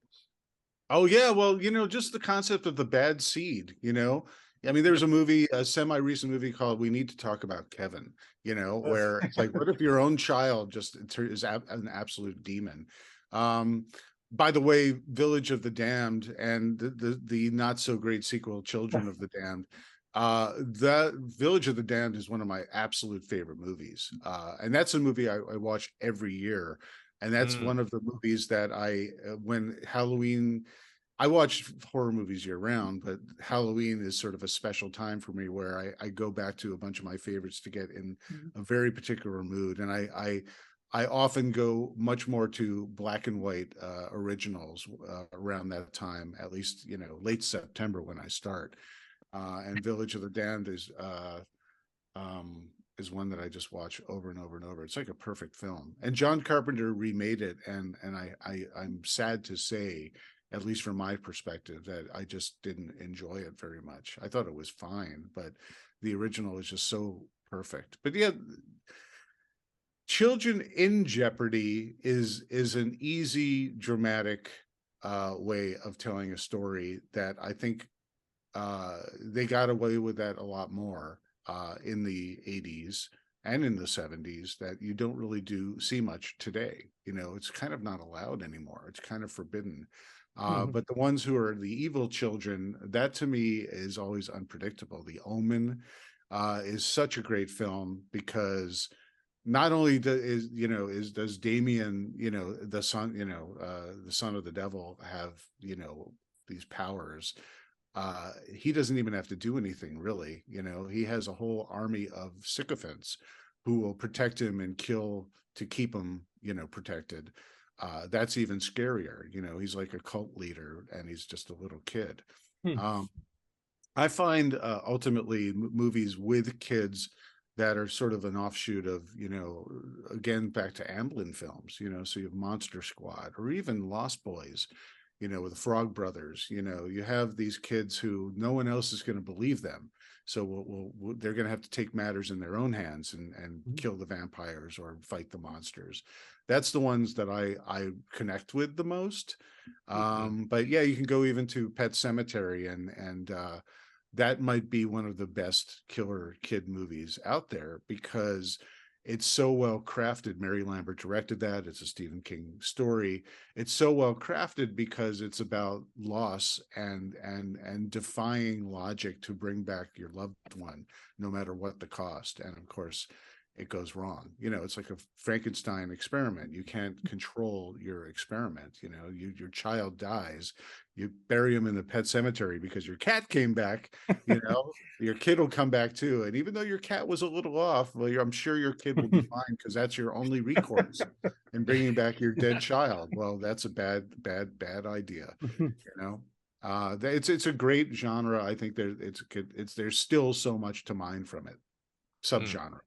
Oh yeah, well, you know, just the concept of the bad seed, you know. I mean, there's a semi-recent movie called We Need to Talk About Kevin, you know, where it's like, what if your own child just is an absolute demon? By the way, Village of the Damned and the not so great sequel, Children of the Damned, that Village of the Damned is one of my absolute favorite movies. And that's a movie I watch every year. And that's one of the movies that when Halloween, I watch horror movies year round, but Halloween is sort of a special time for me where I go back to a bunch of my favorites to get in a very particular mood. And I often go much more to black and white originals around that time, at least, late September when I start. And Village of the Damned is one that I just watch over and over and over. It's like a perfect film. And John Carpenter remade it, and I'm sad to say, at least from my perspective, that I just didn't enjoy it very much. I thought it was fine, but the original is just so perfect. But yeah, Children in Jeopardy is an easy, dramatic way of telling a story that I think they got away with that a lot more in the 80s and in the 70s that you don't really see much today. It's kind of not allowed anymore. It's kind of forbidden. But the ones who are the evil children, that to me is always unpredictable. The Omen is such a great film because not only does Damien, the son of the devil, have these powers. He doesn't even have to do anything really. He has a whole army of sycophants who will protect him and kill to keep him, protected. That's even scarier. He's like a cult leader and he's just a little kid. I find ultimately movies with kids that are sort of an offshoot of, again, back to Amblin films, so you have Monster Squad or even Lost Boys, with the Frog Brothers. You have these kids who no one else is going to believe them. So they're going to have to take matters in their own hands and kill the vampires or fight the monsters. That's the ones that I connect with the most. But yeah, you can go even to Pet Sematary and that might be one of the best killer kid movies out there because it's so well crafted. Mary Lambert directed that. It's a Stephen King story. It's so well crafted because it's about loss and defying logic to bring back your loved one, no matter what the cost. And of course, it goes wrong. It's like a Frankenstein experiment. You can't control your experiment. Your child dies. You bury him in the pet cemetery because your cat came back. Your kid will come back too. And even though your cat was a little off, well, I'm sure your kid will be fine because that's your only recourse in bringing back your dead child. Well, that's a bad idea. It's a great genre. I think there's still so much to mine from it. Subgenre.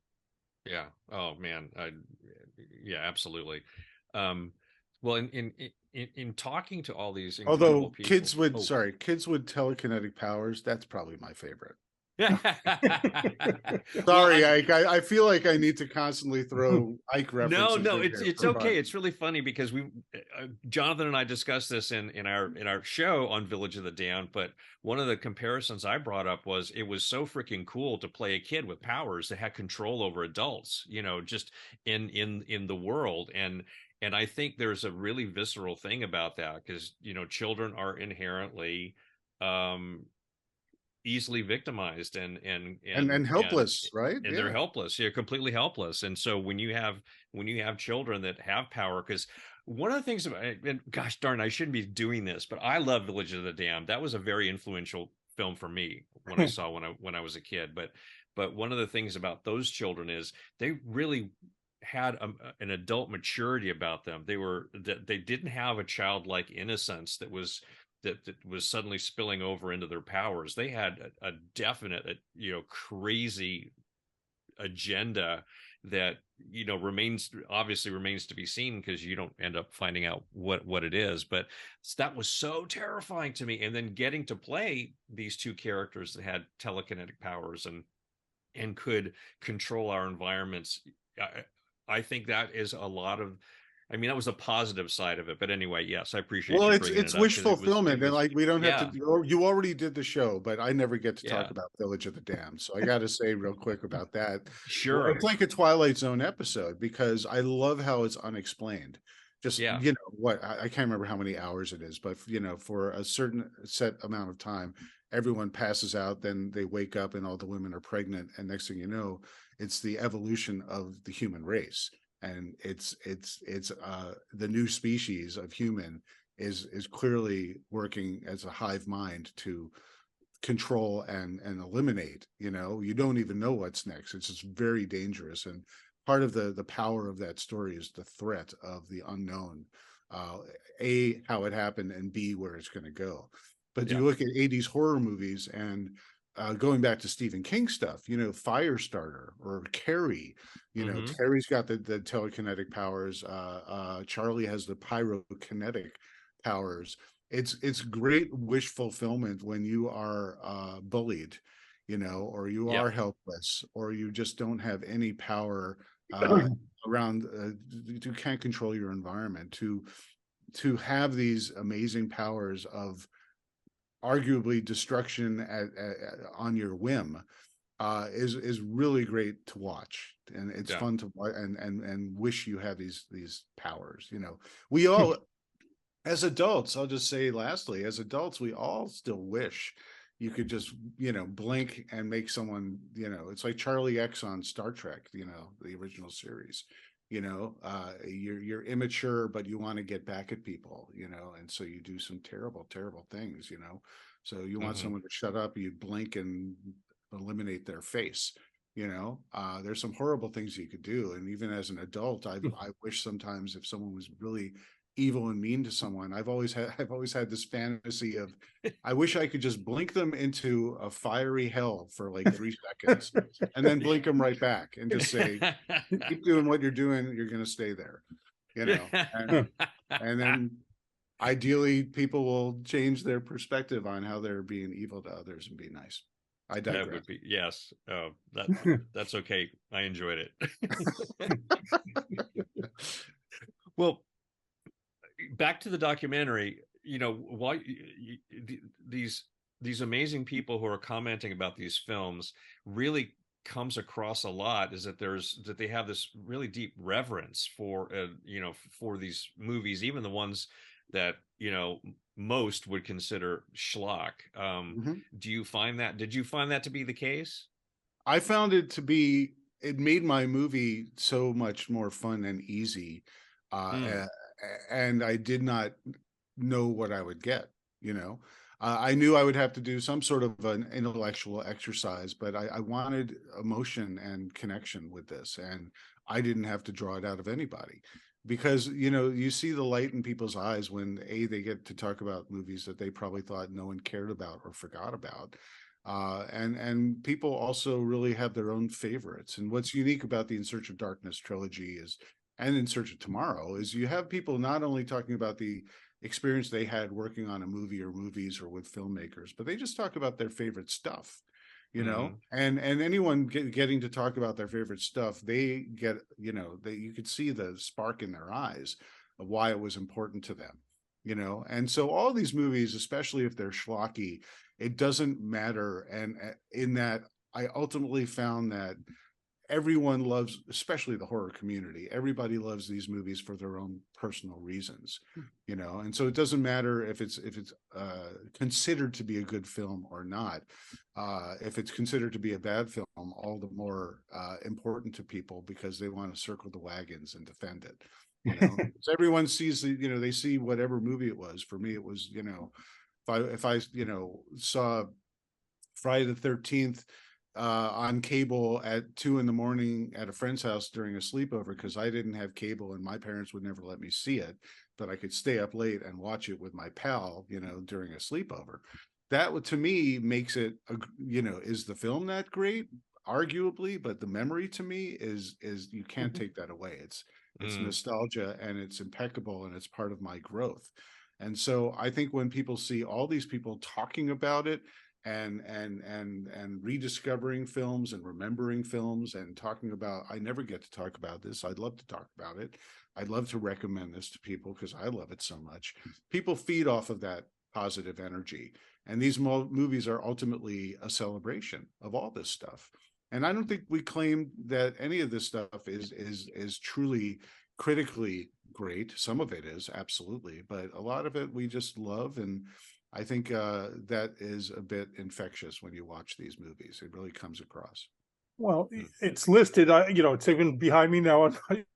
Yeah. Oh man. Yeah, absolutely. Well, in talking to all these although people, kids with telekinetic powers, that's probably my favorite. Sorry, Ike. I feel like I need to constantly throw Ike references. No, it's okay. It's really funny because Jonathan and I discussed this in our show on Village of the Damned. But one of the comparisons I brought up was it was so freaking cool to play a kid with powers that had control over adults. Just in the world and I think there's a really visceral thing about that because children are inherently easily victimized and helpless, right? And they're helpless. You're completely helpless. And so when you have children that have power, because one of the things about, and gosh darn, I shouldn't be doing this, but I love Village of the Damned. That was a very influential film for me when I saw when I was a kid. But one of the things about those children is they really had an adult maturity about them. They didn't have a childlike innocence that was suddenly spilling over into their powers. They had a definite, crazy agenda that, remains to be seen because you don't end up finding out what it is. But that was so terrifying to me. And then getting to play these two characters that had telekinetic powers and could control our environments. I think that is a lot of, that was a positive side of it. But anyway, yes, I appreciate. Well, it's wish fulfillment, and like we don't have to. You already did the show, but I never get to talk about Village of the Damned, so I got to say real quick about that. Sure, well, it's like a Twilight Zone episode because I love how it's unexplained. Just what I can't remember how many hours it is, but for a certain set amount of time, everyone passes out, then they wake up, and all the women are pregnant, and next thing you know, it's the evolution of the human race. And it's the new species of human is clearly working as a hive mind to control and eliminate. You don't even know what's next. It's just very dangerous. And part of the power of that story is the threat of the unknown. A, how it happened, and B, where it's going to go. But you look at 80s horror movies, and going back to Stephen King stuff, you know, Firestarter or Carrie, you know, Carrie's got the telekinetic powers. Charlie has the pyrokinetic powers. It's great wish fulfillment when you are bullied, you know, or you are helpless, or you just don't have any power around, you can't control your environment. To have these amazing powers of arguably destruction on your whim is really great to watch, and it's fun to watch, and wish you had these powers. You know, we all as adults, I'll just say lastly, as adults, we all still wish you could just, you know, blink and make someone, you know, it's like Charlie X on Star Trek, you know, the original series. You know, you're immature, but you want to get back at people, you know, and so you do some terrible things, you know. So you want someone to shut up, you blink and eliminate their face, you know. There's some horrible things you could do, and even as an adult, I wish sometimes if someone was really evil and mean to someone, I've always had this fantasy of, I wish I could just blink them into a fiery hell for like 3 seconds and then blink them right back and just say, keep doing what you're doing, you're going to stay there, you know. And then ideally people will change their perspective on how they're being evil to others and be nice. I digress. That would be, yes. That's okay. I enjoyed it. Well, back to the documentary, you know, why these amazing people who are commenting about these films really comes across a lot is that they have this really deep reverence for you know, for these movies, even the ones that, you know, most would consider schlock. Did you find that to be the case? I found it to be, it made my movie so much more fun and easy. And I did not know what I would get, you know. I knew I would have to do some sort of an intellectual exercise, but I wanted emotion and connection with this, and I didn't have to draw it out of anybody, because, you know, you see the light in people's eyes when they get to talk about movies that they probably thought no one cared about or forgot about. And people also really have their own favorites. And what's unique about the In Search of Darkness trilogy is, and In Search of Tomorrow, is you have people not only talking about the experience they had working on a movie or movies or with filmmakers, but they just talk about their favorite stuff, you know. And anyone getting to talk about their favorite stuff, they get, you know, you could see the spark in their eyes of why it was important to them, you know. And so all these movies, especially if they're schlocky, it doesn't matter. And in that, I ultimately found that everyone loves, especially the horror community, everybody loves these movies for their own personal reasons, you know. And so it doesn't matter if it's considered to be a good film or not. If it's considered to be a bad film, all the more important to people, because they want to circle the wagons and defend it, you know. So everyone sees you know, they see whatever movie it was. For me, it was, you know, if I you know, saw Friday the 13th on cable at 2 a.m. at a friend's house during a sleepover, because I didn't have cable and my parents would never let me see it, but I could stay up late and watch it with my pal, you know, during a sleepover. That to me makes it, you know, is the film that great? Arguably, but the memory to me is you can't take that away. It's nostalgia, and it's impeccable, and it's part of my growth. And so I think when people see all these people talking about it, and rediscovering films and remembering films and talking about, I never get to talk about this, I'd love to talk about it, I'd love to recommend this to people because I love it so much. People feed off of that positive energy, and these movies are ultimately a celebration of all this stuff. And I don't think we claim that any of this stuff is truly critically great. Some of it is, absolutely, but a lot of it we just love. And I think that is a bit infectious when you watch these movies. It really comes across. Well, it's listed, you know, it's even behind me now.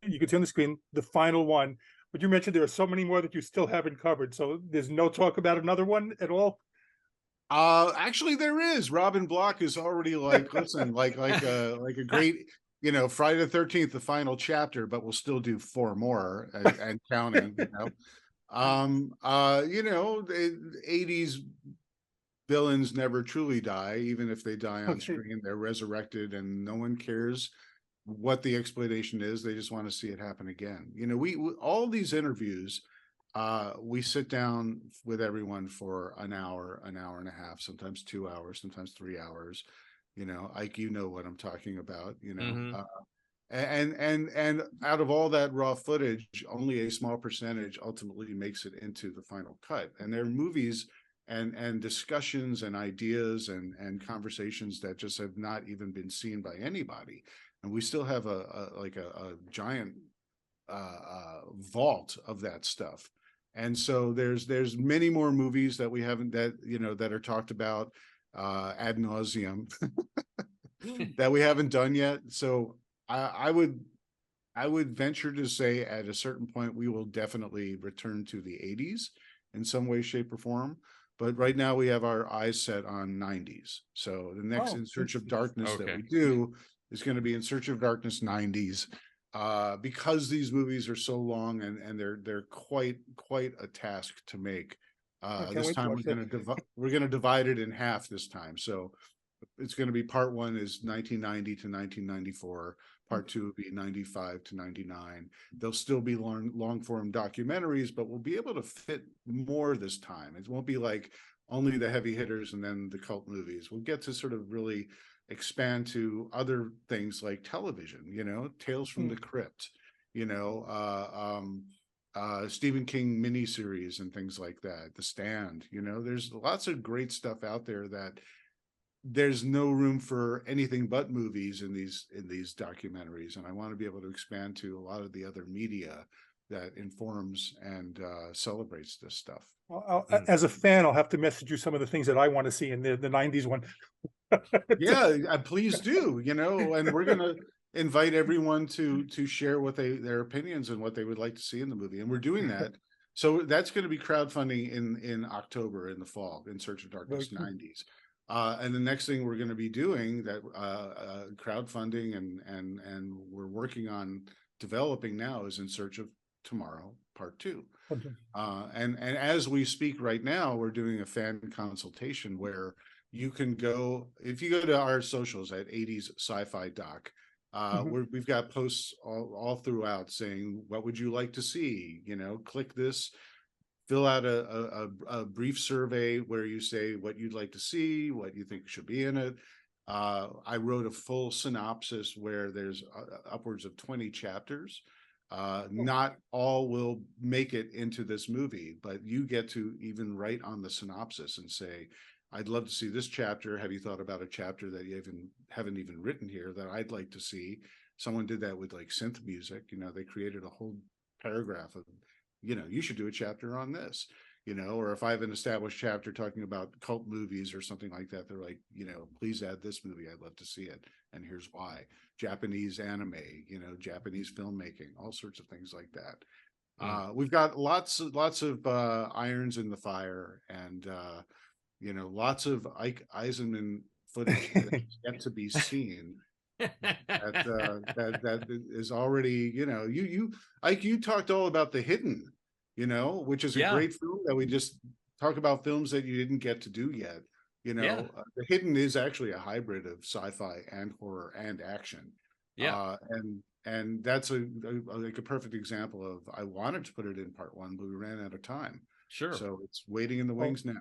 You can see on the screen the final one, but you mentioned there are so many more that you still haven't covered. So there's no talk about another one at all? Actually, there is. Robin Block is already like, listen, like a great Friday the 13th, the final chapter, but we'll still do 4 more and counting, the 80s villains never truly die. Even if they die on screen, they're resurrected and no one cares what the explanation is. They just want to see it happen again. We all these interviews, we sit down with everyone for an hour and a half, sometimes 2 hours, sometimes 3 hours. Ike, what I'm talking about, and out of all that raw footage, only a small percentage ultimately makes it into the final cut. And there are movies and discussions and ideas and conversations that just have not even been seen by anybody. And we still have a giant vault of that stuff. And so there's many more movies that we haven't, that are talked about ad nauseum that we haven't done yet. So I would venture to say at a certain point we will definitely return to the 80s in some way, shape, or form. But right now we have our eyes set on 90s. So the next In Search of Darkness that we do is going to be In Search of Darkness 90s, because these movies are so long and they're quite a task to make. This time we're going to divide it in half this time. So it's going to be part 1 is 1990 to 1994. Part 2 will be 95 to 99. They'll still be long form documentaries, but we'll be able to fit more this time. It won't be like only the heavy hitters and then the cult movies. We'll get to sort of really expand to other things like television, Tales from the Crypt, Stephen King miniseries and things like that. The Stand, there's lots of great stuff out there that there's no room for anything but movies in these documentaries. And I want to be able to expand to a lot of the other media that informs and celebrates this stuff. Well, as a fan, I'll have to message you some of the things that I want to see in the 90s one. Yeah, please do, and we're going to invite everyone to share what their opinions and what they would like to see in the movie. And we're doing that. So that's going to be crowdfunding in October, in the fall, In Search of Darkness 90s. And the next thing we're going to be doing that crowdfunding and we're working on developing now is In Search of Tomorrow, Part 2. And as we speak right now, we're doing a fan consultation where you can go, if you go to our socials at 80s Sci-Fi Doc, we've got posts all throughout saying, what would you like to see? Click this. Fill out a brief survey where you say what you'd like to see, what you think should be in it. I wrote a full synopsis where there's upwards of 20 chapters. Not all will make it into this movie, but you get to even write on the synopsis and say, I'd love to see this chapter. Have you thought about a chapter that you haven't even written here that I'd like to see? Someone did that with like synth music. They created a whole paragraph of, you should do a chapter on this, or if I have an established chapter talking about cult movies or something like that, they're like, please add this movie. I'd love to see it. And here's why. Japanese anime, Japanese filmmaking, all sorts of things like that. We've got lots of irons in the fire and, lots of Ike Eisenmann footage that's yet to be seen. that is already, Ike, you talked all about The Hidden, which is a great film that we just talk about films that you didn't get to do yet. The Hidden is actually a hybrid of sci-fi and horror and action. And that's a perfect example of, I wanted to put it in part 1, but we ran out of time. Sure. So it's waiting in the wings now.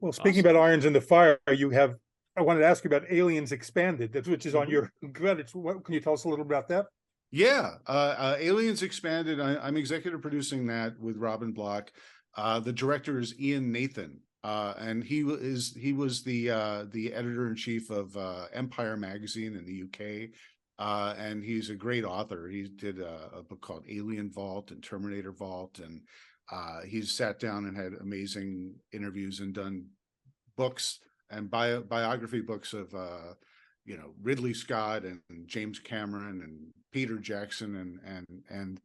Well, speaking about irons in the fire, I wanted to ask you about Aliens Expanded, which is on your credits. Can you tell us a little about that? Yeah, Aliens Expanded. I'm executive producing that with Robin Block. The director is Ian Nathan, and he was the editor-in-chief of Empire magazine in the UK, and he's a great author. He did a book called Alien Vault and Terminator Vault, and he's sat down and had amazing interviews and done books and biography books of Ridley Scott and James Cameron and Peter Jackson and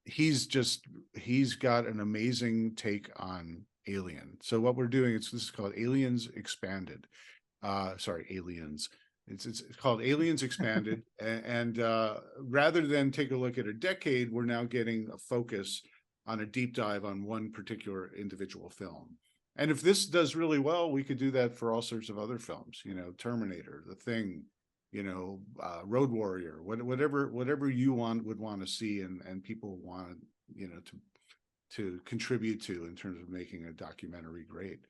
he's got an amazing take on Alien. So what we're doing, this is called Aliens Expanded. Aliens. It's called Aliens Expanded, and rather than take a look at a decade, we're now getting a focus on a deep dive on one particular individual film. And if this does really well, we could do that for all sorts of other films. You know, Terminator, The Thing, you know, Road Warrior, whatever you would want to see, and people want, you know, to contribute to in terms of making a documentary great.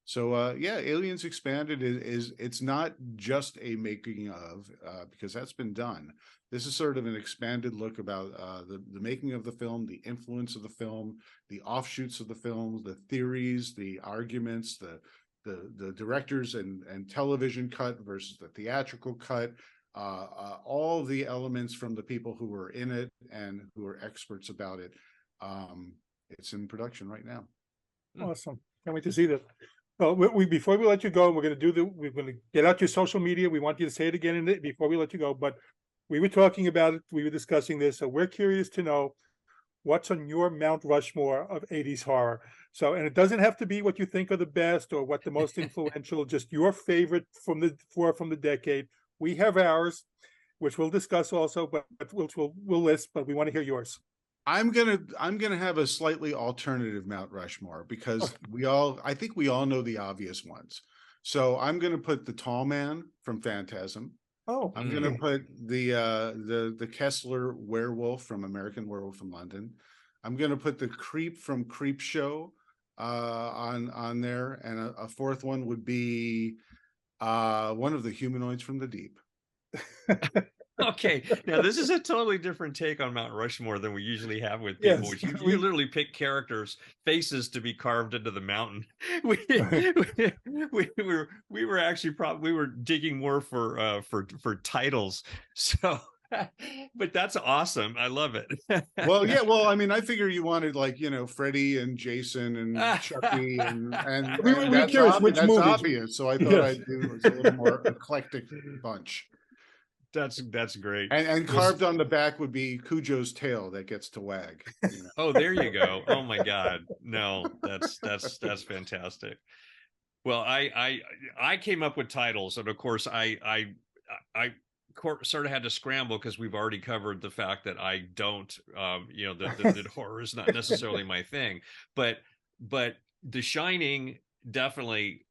So yeah, Aliens Expanded is it's not just a making of, because that's been done. This is sort of an expanded look about the making of the film, the influence of the film, the offshoots of the film, the theories, the arguments, the directors and television cut versus the theatrical cut, all the elements from the people who were in it and who are experts about it. It's in production right now. Awesome. Can't wait to see that. Well, before we let you go, we're going to get out your social media. We want you to say it again before we let you go, but we were talking about it. We were discussing this. So we're curious to know what's on your Mount Rushmore of 80s horror. So, and it doesn't have to be what you think are the best or what the most influential, just your favorite from the decade. We have ours, which we'll discuss also, but we'll list, but we want to hear yours. I'm gonna have a slightly alternative Mount Rushmore because I think we all know the obvious ones. So I'm gonna put the Tall Man from Phantasm. Oh, I'm gonna put the Kessler Werewolf from American Werewolf in London. I'm gonna put the Creep from Creep Show on there, and a fourth one would be one of the Humanoids from the Deep. Okay, now this is a totally different take on Mount Rushmore than we usually have with people. Yes. You literally pick characters' faces to be carved into the mountain. We were actually we were digging more for titles. So, but that's awesome. I love it. Well, yeah. Well, I mean, I figure you wanted, like, you know, Freddie and Jason and Chucky and we were curious which that's movies. Obvious. So I thought I'd do a little more eclectic bunch. That's great. And carved on the back would be Cujo's tail that gets to wag. You know? Oh, there you go. Oh my God. No, that's fantastic. Well, I came up with titles, and of course I sort of had to scramble because we've already covered the fact that I don't, you know, that horror is not necessarily my thing, but The Shining definitely.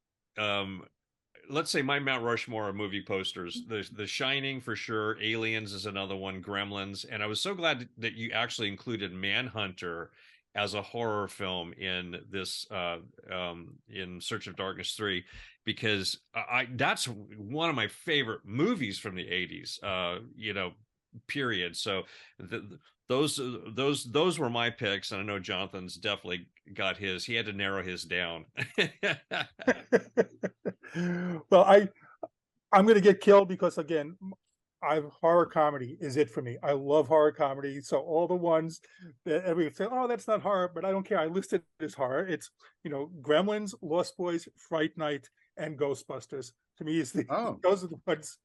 Let's say my Mount Rushmore of movie posters. The Shining for sure. Aliens is another one. Gremlins, and I was so glad that you actually included Manhunter as a horror film in this in Search of Darkness 3, because that's one of my favorite movies from the 80s. You know, period. So those were my picks, and I know Jonathan's definitely got his. He had to narrow his down. Well, I'm going to get killed because, again, horror comedy is it for me. I love horror comedy. So all the ones that everyone say, oh, that's not horror, but I don't care. I listed it as horror. It's, you know, Gremlins, Lost Boys, Fright Night, and Ghostbusters. To me, those are the ones.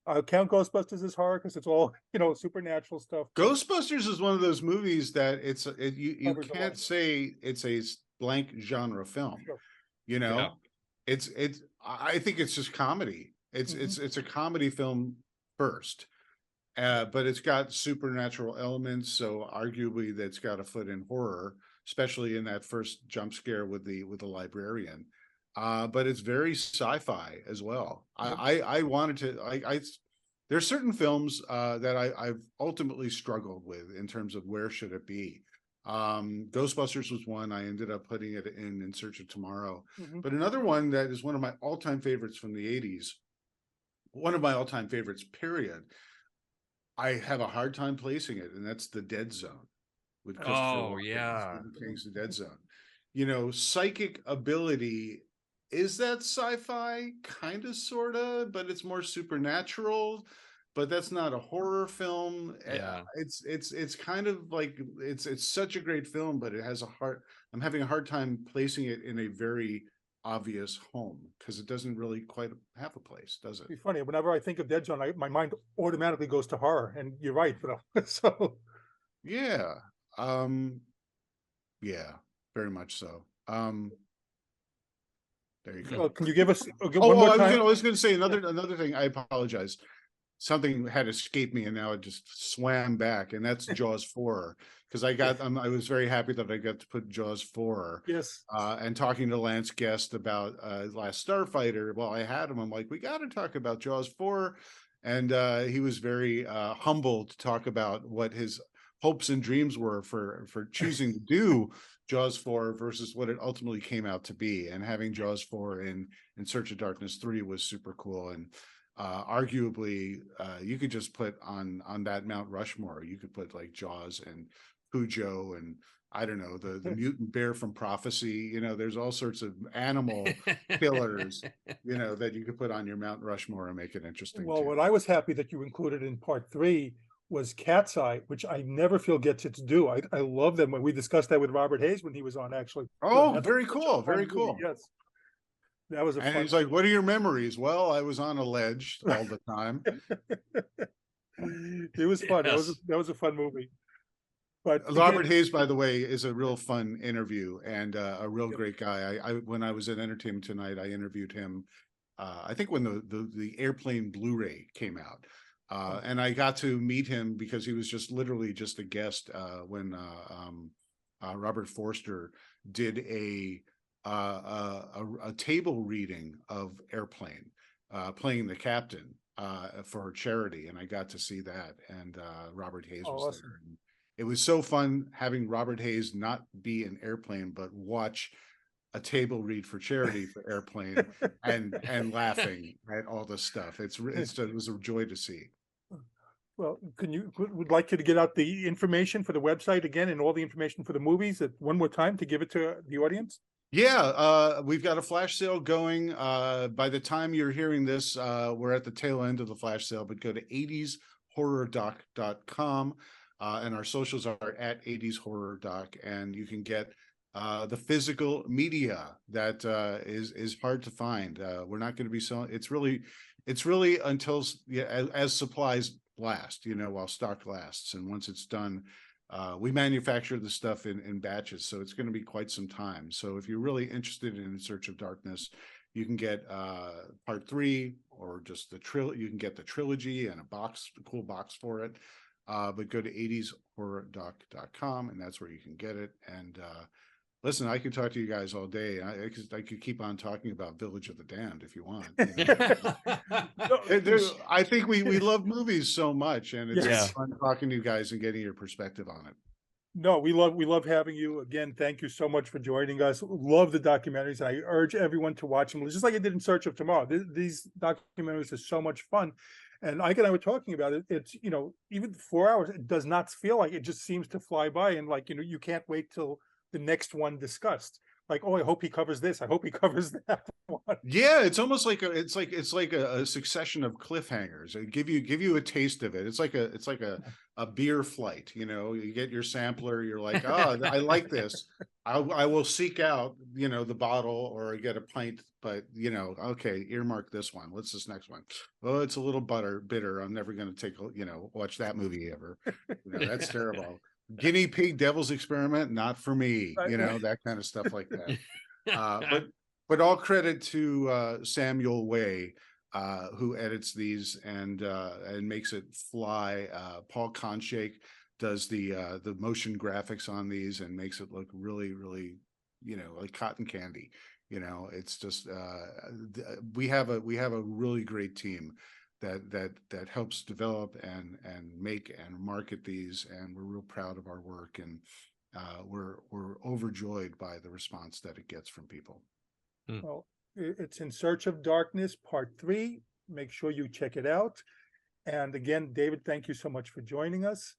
I count Ghostbusters as horror because it's all, you know, supernatural stuff. Ghostbusters is one of those movies that you can't say it's a blank genre film. Sure. You know, yeah. I think it's just comedy. It's a comedy film first, but it's got supernatural elements. So arguably, that's got a foot in horror, especially in that first jump scare with the librarian. But it's very sci-fi as well. I wanted to. There's certain films that I've ultimately struggled with in terms of where should it be. Ghostbusters was one. I ended up putting it in Search of Tomorrow. But another one that is one of my all-time favorites from the 80s, one of my all-time favorites, period. I have a hard time placing it, and that's The Dead Zone with Christopher King's The Dead Zone. You know, psychic ability, is that sci-fi? Kind of, sort of, but it's more supernatural. But that's not a horror film. Yeah, it's kind of like it's such a great film, but it has I'm having a hard time placing it in a very obvious home because it doesn't really quite have a place, does it? It's funny. Whenever I think of Dead Zone, my mind automatically goes to horror, and you're right. So yeah, yeah, very much so. There you go. Well, can you give us one Oh, more I time? was going to say another thing. I apologize. Something had escaped me, and now it just swam back. And that's Jaws 4, because I was very happy that I got to put Jaws 4. Yes. And talking to Lance Guest about Last Starfighter. Well, I had him. I'm like, we got to talk about Jaws 4, and he was very humble to talk about what his hopes and dreams were for choosing to do Jaws 4 versus what it ultimately came out to be. And having Jaws 4 in Search of Darkness 3 was super cool. And arguably, you could just put on that Mount Rushmore, you could put like Jaws and Cujo and I don't know, the mutant bear from Prophecy. There's all sorts of animal killers, that you could put on your Mount Rushmore and make it interesting. Well, too. what I was happy that you included in part 3 was Cat's Eye, which I never feel gets it to do. I love them. When we discussed that with Robert Hayes when he was on, actually. Oh, That's very such a cool. fun Very movie. cool. Yes. That was a And fun he's like, what are your memories? Well, I was on a ledge all the time. It was fun. Yes. That was a fun movie. But Robert again, Hayes, by the way, is a real fun interview and a real great guy. I when I was at Entertainment Tonight, I interviewed him. I think when the Airplane Blu-ray came out, and I got to meet him because he was just literally just a guest when Robert Forster did a table reading of Airplane, playing the captain for charity, and I got to see that. And Robert Hayes was awesome. there. And it was so fun having Robert Hayes not be in Airplane, but watch a table read for charity for Airplane and laughing at all this stuff. It was a joy to see. Well, would like you to get out the information for the website again and all the information for the movies one more time to give it to the audience? Yeah, we've got a flash sale going. By the time you're hearing this, we're at the tail end of the flash sale, but go to 80shorrordoc.com. And our socials are at 80shorrordoc, and you can get the physical media that is hard to find. We're not going to be selling. It's really until as supplies last, while stock lasts. And once it's done, we manufacture the stuff in batches, so it's going to be quite some time. So if you're really interested in Search of Darkness, you can get part 3 or just you can get the trilogy and a cool box for it. But go to 80shorrordoc.com, and that's where you can get it. And listen, I could talk to you guys all day. I could keep on talking about Village of the Damned if you want. I think we love movies so much, and it's fun talking to you guys and getting your perspective on it. No, we love having you again. Thank you so much for joining us. Love the documentaries, and I urge everyone to watch them, just like I did in Search of Tomorrow. These documentaries are so much fun. And Ike and I were talking about it. It's, even 4 hours, it does not feel like it. Just seems to fly by. And you can't wait till the next one discussed. Like, oh, I hope he covers this. I hope he covers that one. Yeah, it's almost like it's like a succession of cliffhangers. It give you a taste of it. It's like a beer flight. You get your sampler. You're like, oh, I like this. I will seek out the bottle or get a pint. But okay, earmark this one. What's this next one? Oh, it's a little bitter. I'm never going to watch that movie ever. That's terrible. Guinea pig devil's experiment, not for me. That kind of stuff like that. But all credit to Samuel Way, who edits these and makes it fly. Paul Conshake does the motion graphics on these and makes it look really, really, like cotton candy. It's just we have a really great team that helps develop and make and market these, and we're real proud of our work, and we're overjoyed by the response that it gets from people. Well, it's In Search of Darkness, Part 3. Make sure you check it out. And again, David, thank you so much for joining us.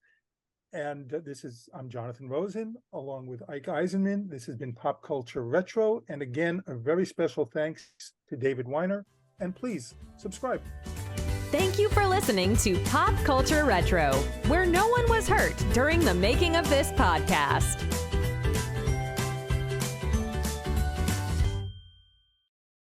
And I'm Jonathan Rosen, along with Ike Eisenmann. This has been Pop Culture Retro. And again, a very special thanks to David Weiner. And please subscribe. Thank you for listening to Pop Culture Retro, where no one was hurt during the making of this podcast.